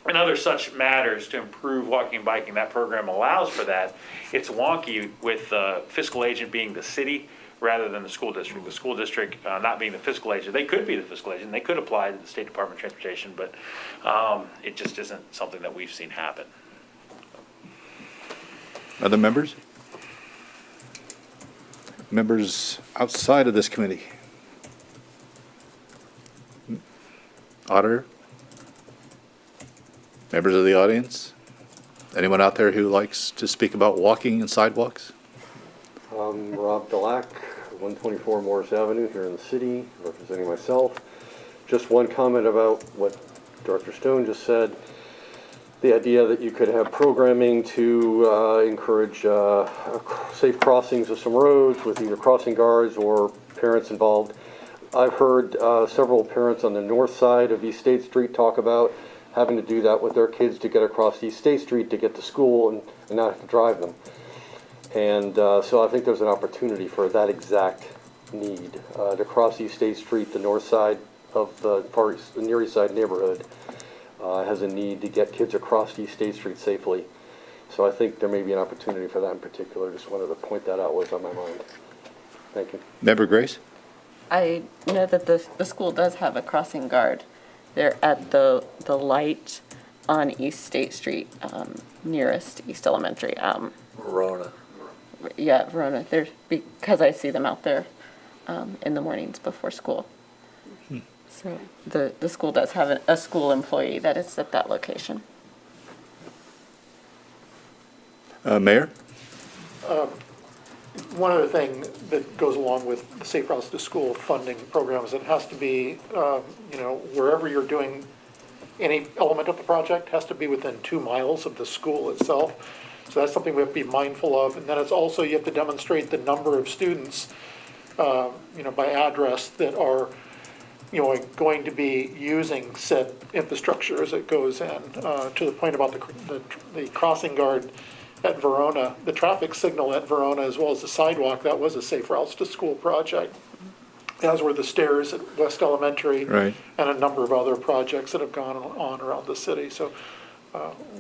And other such matters to improve walking and biking. That program allows for that. It's wonky with the fiscal agent being the city rather than the school district. The school district not being the fiscal agent. They could be the fiscal agent. They could apply to the State Department of Transportation, but it just isn't something that we've seen happen. Other members? Members outside of this committee? Auditor? Members of the audience? Anyone out there who likes to speak about walking and sidewalks? Rob Delac, 124 Morris Avenue here in the city, representing myself. Just one comment about what Director Stone just said. The idea that you could have programming to encourage safe crossings of some roads with either crossing guards or parents involved. I've heard several parents on the north side of East State Street talk about having to do that with their kids to get across East State Street to get to school and not have to drive them. And so I think there's an opportunity for that exact need to cross East State Street. The north side of the Near East Side neighborhood has a need to get kids across East State Street safely. So I think there may be an opportunity for that in particular. Just wanted to point that out, what's on my mind. Thank you. Member Grace? I know that the school does have a crossing guard. They're at the light on East State Street, nearest East Elementary. Verona. Yeah, Verona. Because I see them out there in the mornings before school. So the school does have a school employee that is at that location. Mayor? One other thing that goes along with the Safe Routes to School funding programs, it has to be, wherever you're doing any element of the project has to be within 2 miles of the school itself. So that's something we have to be mindful of. And then it's also, you have to demonstrate the number of students, by address that are, going to be using said infrastructure as it goes in. To the point about the crossing guard at Verona, the traffic signal at Verona, as well as the sidewalk, that was a Safe Routes to School project, as were the stairs at West Elementary, Right. and a number of other projects that have gone on around the city. So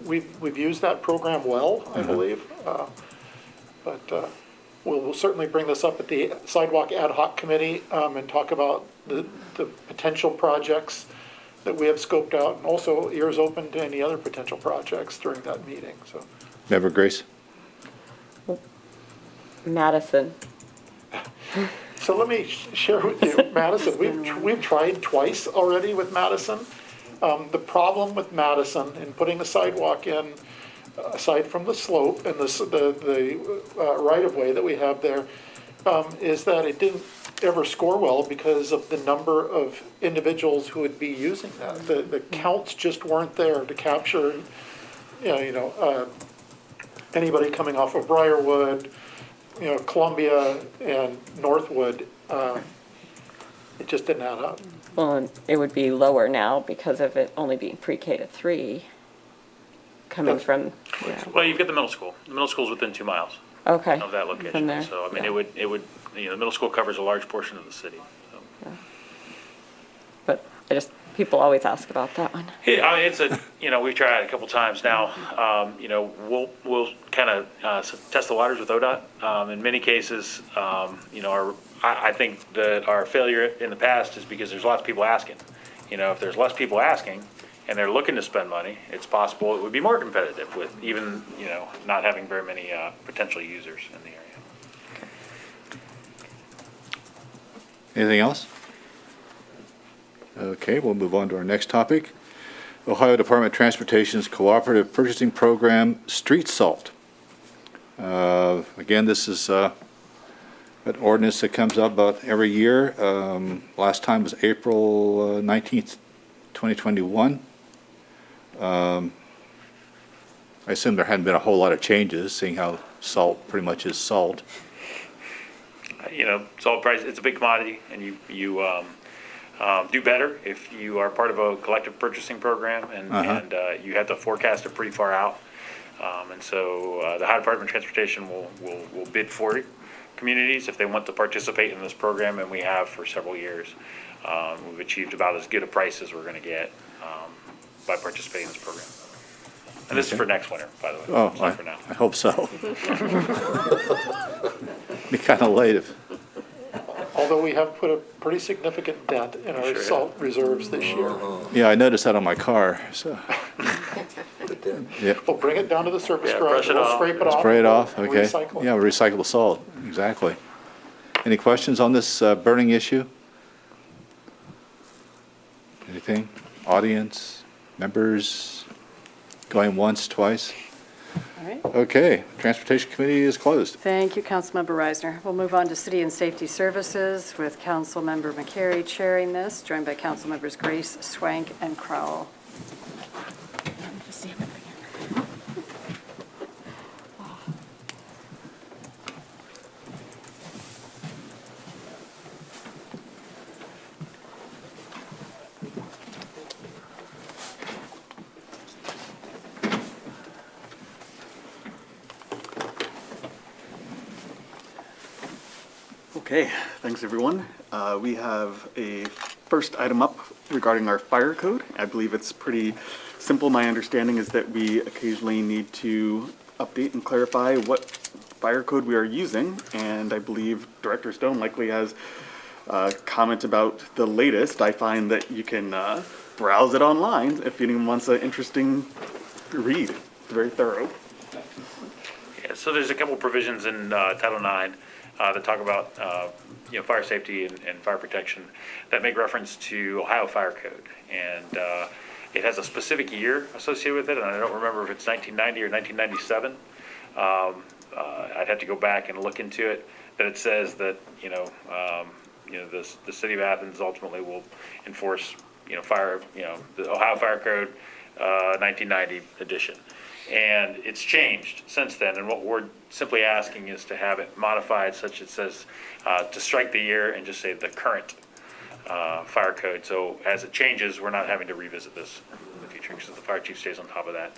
we've used that program well, I believe. But we'll certainly bring this up at the Sidewalk Ad Hoc Committee and talk about the potential projects that we have scoped out, and also ears open to any other potential projects during that meeting. So. Member Grace? Madison. So let me share with you, Madison, we've tried twice already with Madison. The problem with Madison in putting a sidewalk in, aside from the slope and the right-of-way that we have there, is that it didn't ever score well because of the number of individuals who would be using that. The counts just weren't there to capture, anybody coming off of Briarwood, Columbia and Northwood. It just didn't add up. Well, and it would be lower now because of it only being pre-K to 3 coming from, yeah. Well, you've got the middle school. The middle school's within 2 miles Okay. of that From location. there. So, I mean, Yeah. it would, the middle school covers a large portion of the city. So. But I just People always ask about that one. Yeah, I mean, it's a, we've tried it a couple times now. We'll kind of test the waters with ODOT. In many cases, I think that our failure in the past is because there's lots of people asking. If there's less people asking and they're looking to spend money, it's possible it would be more competitive with even, not having very many potential users in the area. Anything else? Okay, we'll move on to our next topic. Ohio Department of Transportation's Cooperative Purchasing Program, Street Salt. Again, this is an ordinance that comes up about every year. Last time was April 19th, 2021. I assume there hadn't been a whole lot of changes, seeing how salt pretty much is salt. Salt price, it's a big commodity, and you do better if you are part of a collective purchasing program, and you have to forecast it pretty far out. And so the Ohio Department of Transportation will bid for communities if they want to participate in this program, and we have for several years. We've achieved about as good a price as we're going to get by participating in this program. And this is for next winter, by the way. Oh, It's not for now. I hope so. Be kind of late if. Although we have put a pretty significant dent in our Sure salt reserves this year. Yeah, I noticed that on my car, so. Yeah, We'll bring it down to the surface Yeah, garage, brush it we'll off. scrape it off. spray it off, and okay. recycle it. Yeah, recycle the salt, exactly. Any questions on this burning issue? Anything? Audience, members, going once, twice? All right. Okay, Transportation Committee is closed. Thank you, Councilmember Reisner. We'll move on to City and Safety Services with Councilmember McCary chairing this, joined by Councilmembers Grace, Swank, and Crowell. Okay, thanks everyone. We have a first item up regarding our fire code. I believe it's pretty simple. My understanding is that we occasionally need to update and clarify what fire code we are using, and I believe Director Stone likely has a comment about the latest. I find that you can browse it online if anyone wants an interesting read. It's very thorough. Yeah, so there's a couple provisions in Title IX that talk about fire safety and fire protection that make reference to Ohio Fire Code, and it has a specific year associated with it, and I don't remember if it's 1990 or 1997. I'd have to go back and look into it. But it says that the city of Athens ultimately will enforce fire the Ohio Fire Code 1990 edition. And it's changed since then, and what we're simply asking is to have it modified such it says to strike the year and just say the current fire code. So as it changes, we're not having to revisit this in the future because the fire chief stays on top of that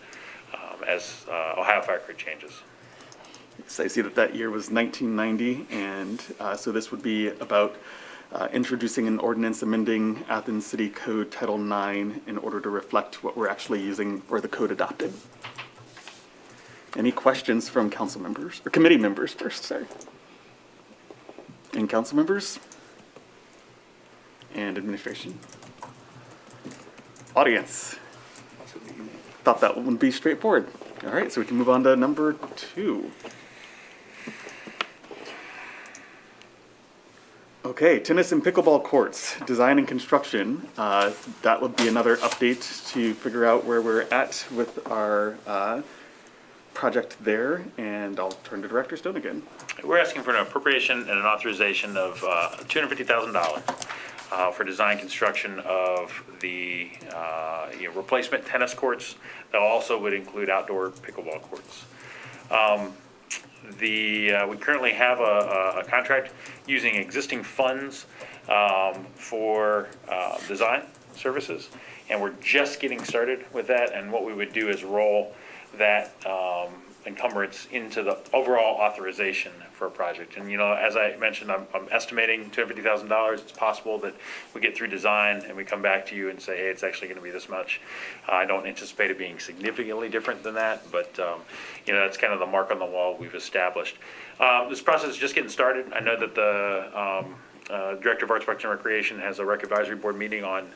as Ohio Fire Code changes. So I see that year was 1990, and so this would be about introducing an ordinance amending Athens City Code Title IX in order to reflect what we're actually using for the code adopted. Any questions from council members, or committee members first, sorry. And council members? And administration? Audience? Thought that one would be straightforward. All right, so we can move on to number 2. Okay, tennis and pickleball courts, design and construction. That would be another update to figure out where we're at with our project there, and I'll turn to Director Stone again. We're asking for an appropriation and an authorization of $250,000 for design construction of the replacement tennis courts. That also would include outdoor pickleball courts. We currently have a contract using existing funds for design services, and we're just getting started with that. And what we would do is roll that encumbrance into the overall authorization for a project. And, as I mentioned, I'm estimating $250,000. It's possible that we get through design and we come back to you and say, hey, it's actually going to be this much. I don't anticipate it being significantly different than that, but, that's kind of the mark on the wall we've established. This process is just getting started. I know that the Director of Arts, Parks, and Recreation has a rec advisory board meeting on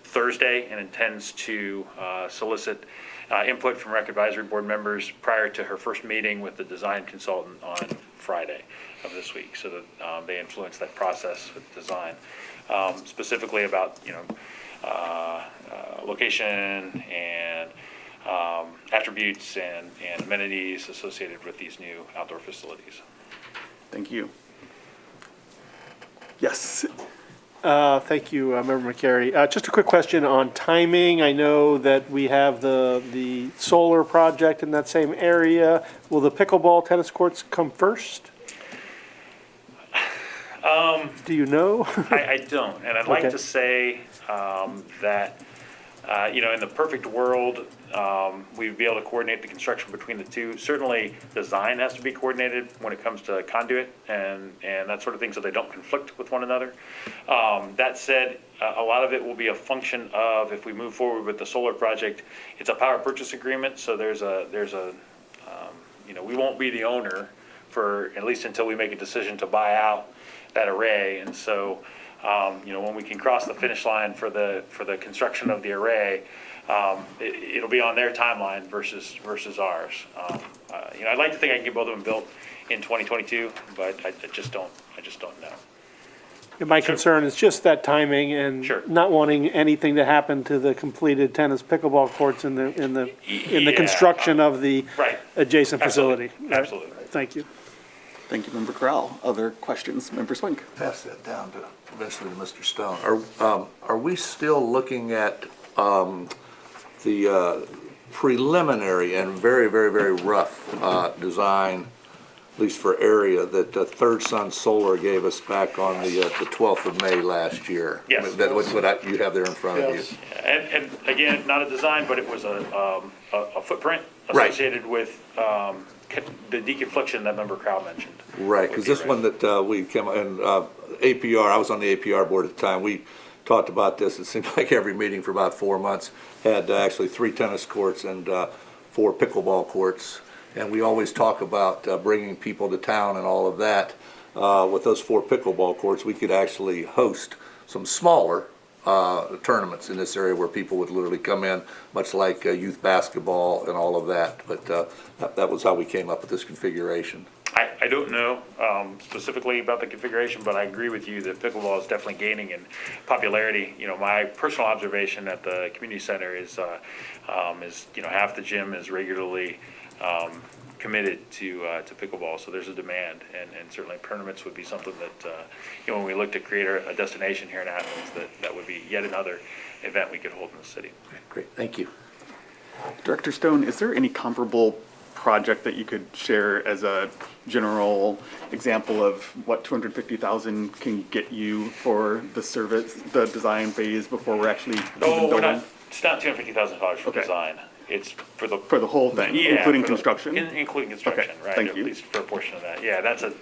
Thursday and intends to solicit input from rec advisory board members prior to her first meeting with the design consultant on Friday of this week, so that they influence that process with design, specifically about location and attributes and amenities associated with these new outdoor facilities. Thank you. Yes. Thank you, Member McCary. Just a quick question on timing. I know that we have the solar project in that same area. Will the pickleball tennis courts come first? Do you know? I don't, and I'd like Okay. to say that, in the perfect world, we'd be able to coordinate the construction between the two. Certainly, design has to be coordinated when it comes to conduit and that sort of thing, so they don't conflict with one another. That said, a lot of it will be a function of, if we move forward with the solar project, it's a power purchase agreement, so we won't be the owner for, at least until we make a decision to buy out that array. And so, when we can cross the finish line for the construction of the array, it'll be on their timeline versus ours. I'd like to think I can get both of them built in 2022, but I just don't know. My concern is just that timing and Sure. not wanting anything to happen to the completed tennis pickleball courts in the Yeah, construction of the right. adjacent Absolutely. facility. Absolutely. Thank you. Thank you, Member Corral. Other questions? Member Swink? Pass that down to, eventually to Mr. Stone. Are we still looking at the preliminary and very, very, very rough design, at least for area, that Third Sun Solar gave us back on the 12th of May last year? Yes. That's what you have there in front of you. Yes. And again, not a design, but it was a footprint Right. associated with the deconfliction that Member Crowell mentioned. Right, because this one that we came, and APR, I was on the APR board at the time, we talked about this, it seemed like every meeting for about 4 months, had actually 3 tennis courts and 4 pickleball courts, and we always talk about bringing people to town and all of that. With those 4 pickleball courts, we could actually host some smaller tournaments in this area where people would literally come in, much like youth basketball and all of that, but that was how we came up with this configuration. I don't know specifically about the configuration, but I agree with you that pickleball is definitely gaining in popularity. My personal observation at the community center is half the gym is regularly committed to pickleball, so there's a demand, and certainly tournaments would be something that when we look to create a destination here in Athens, that would be yet another event we could hold in the city. Great, thank you. Director Stone, is there any comparable project that you could share as a general example of what 250,000 can get you for the service, the design phase before we're actually building? It's not $250,000 for Okay. design. It's for the whole thing, Yeah, including for the- construction? including construction, Okay, right? thank At you. least for a portion of that. Yeah, that's a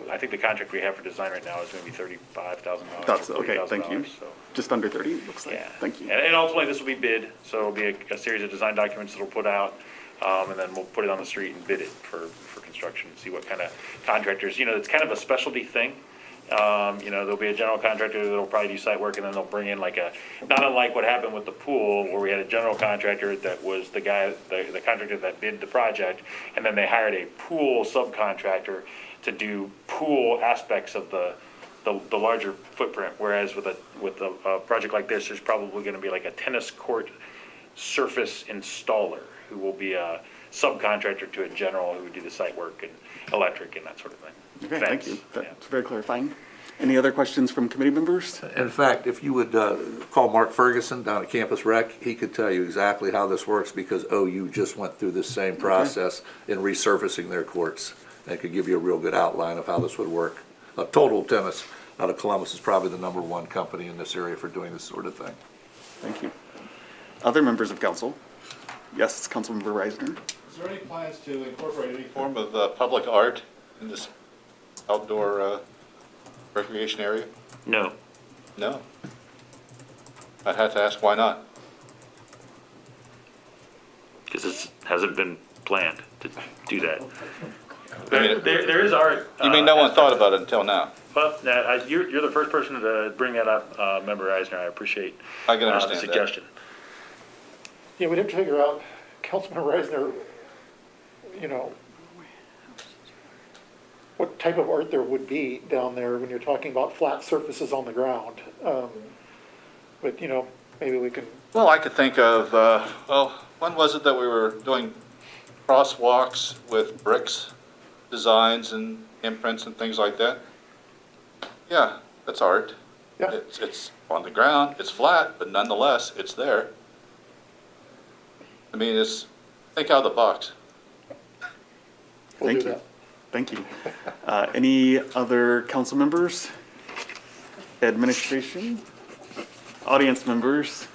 I think the contract we have for design right now is going to be $35,000. That's or okay, thank you. $40,000, so. Just under 30, it looks like. Yeah. Thank you. And ultimately, this will be bid, so it'll be a series of design documents that we'll put out, and then we'll put it on the street and bid it for construction, and see what kind of contractors, it's kind of a specialty thing. There'll be a general contractor that'll probably do site work, and then they'll bring in not unlike what happened with the pool, where we had a general contractor that was the contractor that bid the project, and then they hired a pool subcontractor to do pool aspects of the larger footprint, whereas with a project like this, there's probably gonna be like a tennis court surface installer who will be a subcontractor to a general who would do the site work and electric and that sort of thing. Okay, thank Fence, you. yeah. That's very clarifying. Any other questions from committee members? In fact, if you would call Mark Ferguson down at Campus Rec, he could tell you exactly how this works, because OU just went through this same process in resurfacing their courts. That could give you a real good outline of how this would work. Total Tennis out of Columbus is probably the #1 company in this area for doing this sort of thing. Thank you. Other members of council? Yes, Councilmember Reisner. Is there any plans to incorporate any form of public art in this outdoor recreation area? No. No. I'd have to ask why not. Because it hasn't been planned to do that. I mean, There is art. You mean no one thought about it until now? Well, you're the first person to bring that up, Member Eisner. I appreciate I can the understand that. suggestion. Yeah, we'd have to figure out, Councilman Reisner, what type of art there would be down there when you're talking about flat surfaces on the ground. But, maybe we can, Well, I could think of, when was it that we were doing crosswalks with bricks, designs and imprints and things like that? Yeah, that's art. Yeah. It's on the ground, it's flat, but nonetheless, it's there. I mean, think out of the box. we'll do Thank you. that. Thank you. Any other council members? Administration? Audience members?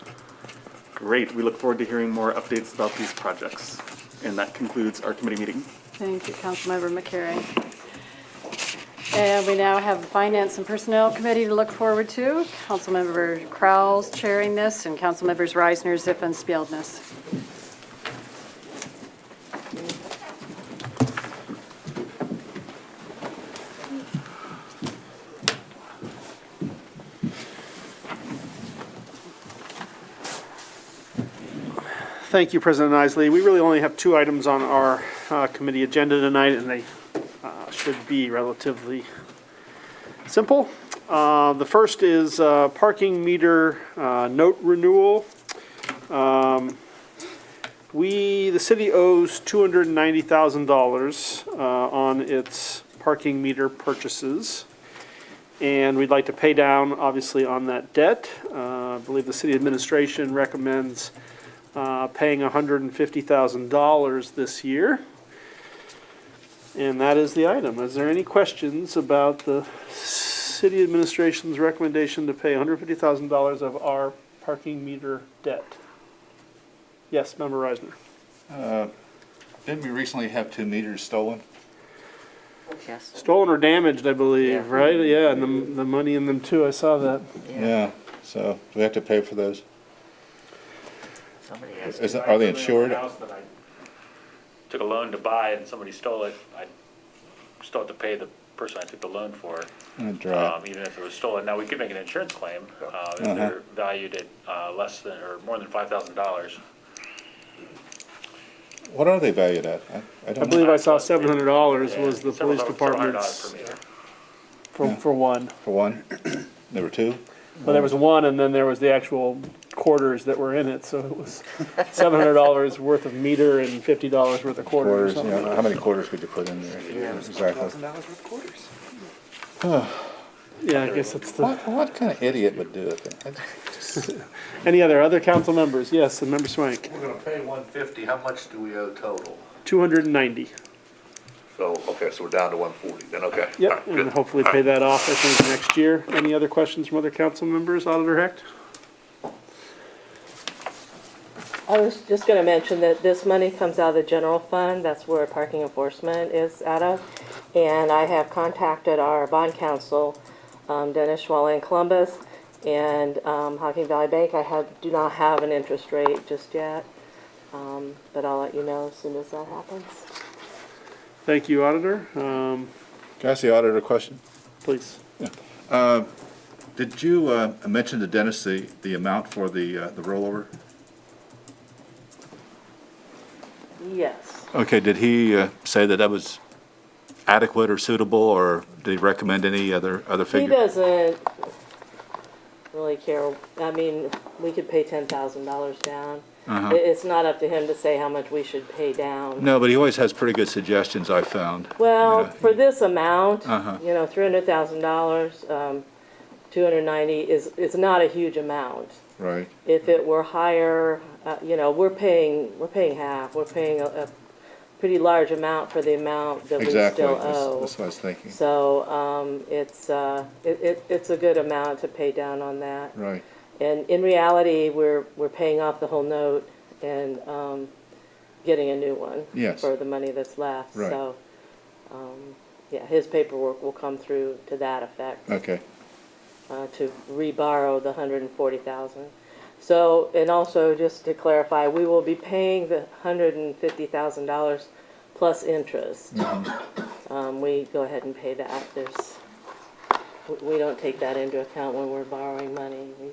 Great, we look forward to hearing more updates about these projects. And that concludes our committee meeting. Thank you, Councilmember McCary. And we now have the Finance and Personnel Committee to look forward to. Councilmember Crowell's chairing this, and Councilmembers Reisner, Zip, and Spielness. Thank you, President Isley. We really only have 2 items on our committee agenda tonight, and they should be relatively simple. The first is parking meter note renewal. The city owes $290,000 on its parking meter purchases, and we'd like to pay down, obviously, on that debt. I believe the city administration recommends paying $150,000 this year. And that is the item. Is there any questions about the city administration's recommendation to pay $150,000 of our parking meter debt? Yes, Member Reisner. Didn't we recently have 2 meters stolen? Yes. Stolen or damaged, I believe, Yeah. right? Yeah, and the money in them too, I saw that. Yeah, so do we have to pay for those? Somebody has Are they insured? House that I took a loan to buy and somebody stole it. I still have to pay the person I took the loan for, even if it was stolen. Now, we could make an insurance claim if they're valued at less than or more than $5,000. What are they valued at? I I don't believe know. I saw $700 was the Several police $700 per department's meter. for one. For one? There were 2? Well, there was one, and then there was the actual quarters that were in it, so it was $700 worth of meter and $50 worth of quarters or Quarters, something. how many quarters could you put in there? Exactly. Yeah, I guess it's the, What kind of idiot would do it? any other council members? Yes, and Member Swank, We're gonna pay 150, how much do we owe total? 290. So, okay, so we're down to 140, then, okay. All Yep, right, good. and hopefully pay that off, I think, next year. Any other questions from other council members? Auditor Hecht? I was just gonna mention that this money comes out of the general fund, that's where parking enforcement is out of. And I have contacted our bond counsel, Dennis Schwally in Columbus, and Hocking Valley Bank. Do not have an interest rate just yet, but I'll let you know as soon as that happens. Thank you, Auditor. Can I ask the auditor a question? Please. Did you mention to Dennis the amount for the rollover? Yes. Okay, did he say that was adequate or suitable, or did he recommend any other He figure? doesn't really care. I mean, we could pay $10,000 down. It's not up to him to say how much we should pay down. No, but he always has pretty good suggestions, I found. Well, You know, for this amount, Uh-huh. $300,000, 290 is not a huge amount. Right. If it were higher, we're paying half. We're paying a pretty large amount for the amount that we Exactly. still That's owe. what I was thinking. So it's a good amount to pay down on that. Right. And in reality, we're paying off the whole note, and getting a new one. Yes. For the money that's left. Right. So, yeah, his paperwork will come through to that effect. Okay. To reborrow the $140,000. So, and also just to clarify, we will be paying the $150,000 plus interest. We go ahead and pay that. We don't take that into account when we're borrowing money. We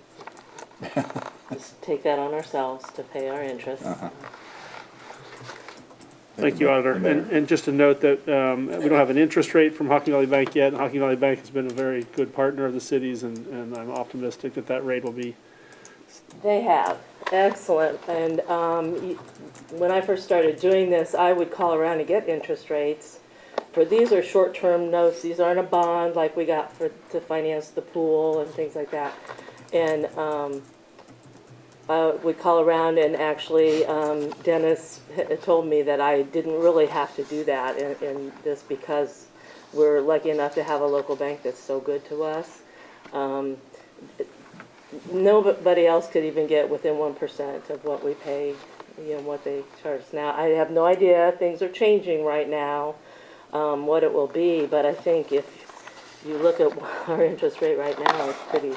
just take that on ourselves to pay our interest. Thank you, Auditor. And just to note that we don't have an interest rate from Hocking Valley Bank yet. Hocking Valley Bank has been a very good partner of the city's, and I'm optimistic that that rate will be. They have. Excellent. And when I first started doing this, I would call around and get interest rates. For these are short-term notes. These aren't a bond like we got to finance the pool and things like that. And I would call around, and actually Dennis told me that I didn't really have to do that in this because we're lucky enough to have a local bank that's so good to us. Nobody else could even get within 1% of what we pay, what they charge. Now, I have no idea, things are changing right now, what it will be, but I think if you look at our interest rate right now, it's pretty,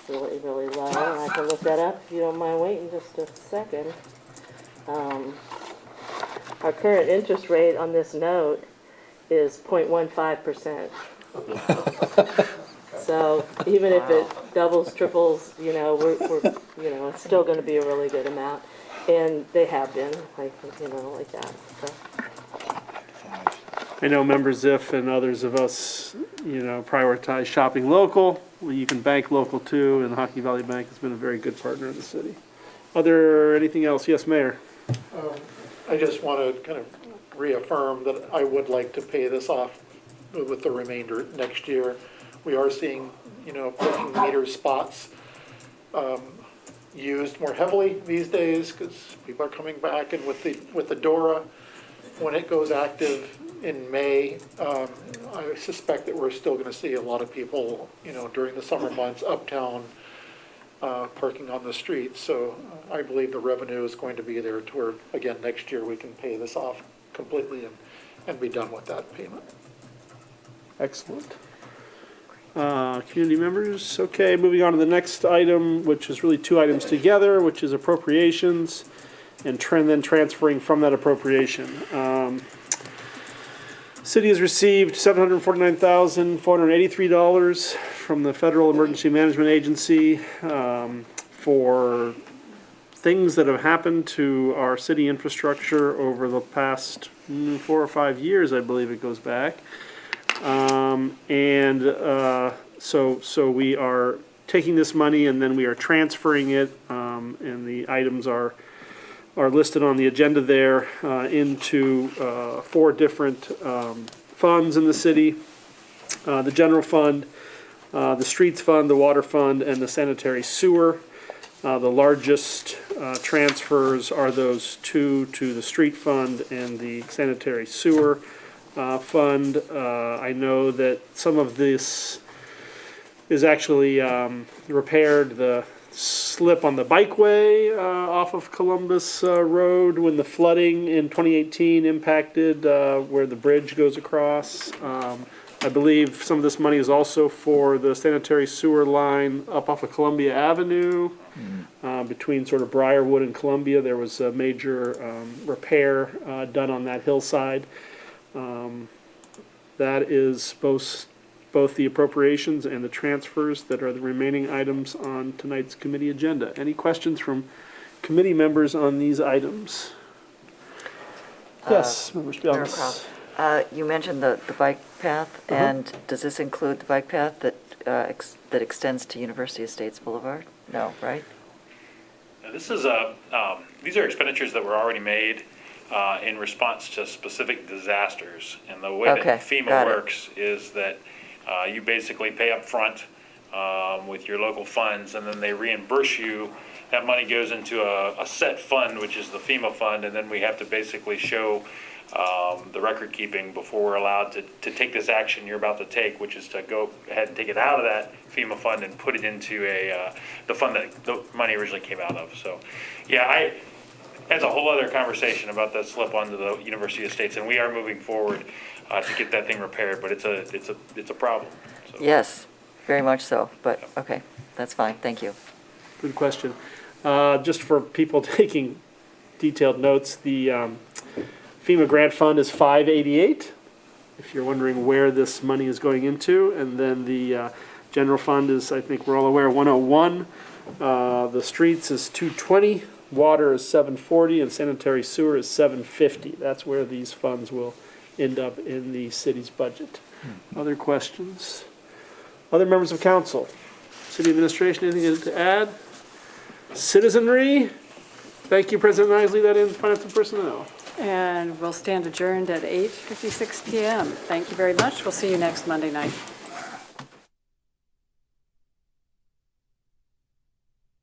really, really low, and I can look that up if you don't mind waiting just a second. Our current interest rate on this note is 0.15%. So even if it doubles, triples, we're it's still going to be a really good amount, and they have been like that. So. I know Member Ziff and others of us, prioritize shopping local. Well, you can bank local too, and the Hocking Valley Bank has been a very good partner of the city. Anything else? Yes, Mayor. I just want to kind of reaffirm that I would like to pay this off with the remainder next year. We are seeing, parking meter spots used more heavily these days because people are coming back, and with the DORA, when it goes active in May, I suspect that we're still going to see a lot of people, during the summer months uptown parking on the streets. So I believe the revenue is going to be there to where, again, next year we can pay this off completely and be done with that payment. Excellent. Community members, okay, moving on to the next item, which is really two items together, which is appropriations, and then transferring from that appropriation. City has received $749,483 from the Federal Emergency Management Agency for things that have happened to our city infrastructure over the past 4 or 5 years, I believe it goes back. So we are taking this money and then we are transferring it, and the items are listed on the agenda there, into 4 different funds in the city. The general fund, the streets fund, the water fund, and the sanitary sewer. The largest transfers are those 2 to the street fund and the sanitary sewer fund. I know that some of this is actually repaired, the slip on the bikeway off of Columbus Road when the flooding in 2018 impacted where the bridge goes across. I believe some of this money is also for the sanitary sewer line up off of Columbia Avenue. Between sort of Briarwood and Columbia, there was a major repair done on that hillside. That is both the appropriations and the transfers that are the remaining items on tonight's committee agenda. Any questions from committee members on these items? Yes, Member Spielhaus. You mentioned the bike path, and does this include the bike path that extends to University Estates Boulevard? No, right? Now, these are expenditures that were already made in response to specific disasters. And the way that FEMA works is that you basically pay up front with your local funds, and then they reimburse you. That money goes into a set fund, which is the FEMA fund, and then we have to basically show the record keeping before we're allowed to take this action you're about to take, which is to go ahead and take it out of that FEMA fund and put it into the fund that the money originally came out of. So, yeah, that's a whole other conversation about the slip onto the University Estates, and we are moving forward to get that thing repaired, but it's a problem. So. Yes, very much so, but, okay, that's fine, thank you. Good question. Just for people taking detailed notes, the FEMA grant fund is 588, if you're wondering where this money is going into, and then the general fund is, I think we're all aware, 101. The streets is 220, water is 740, and sanitary sewer is 750. That's where these funds will end up in the city's budget. Other questions? Other members of council? City administration, anything to add? Citizenry? Thank you, President Isley, that ends finance and personnel. And we'll stand adjourned at 8:56 PM. Thank you very much. We'll see you next Monday night.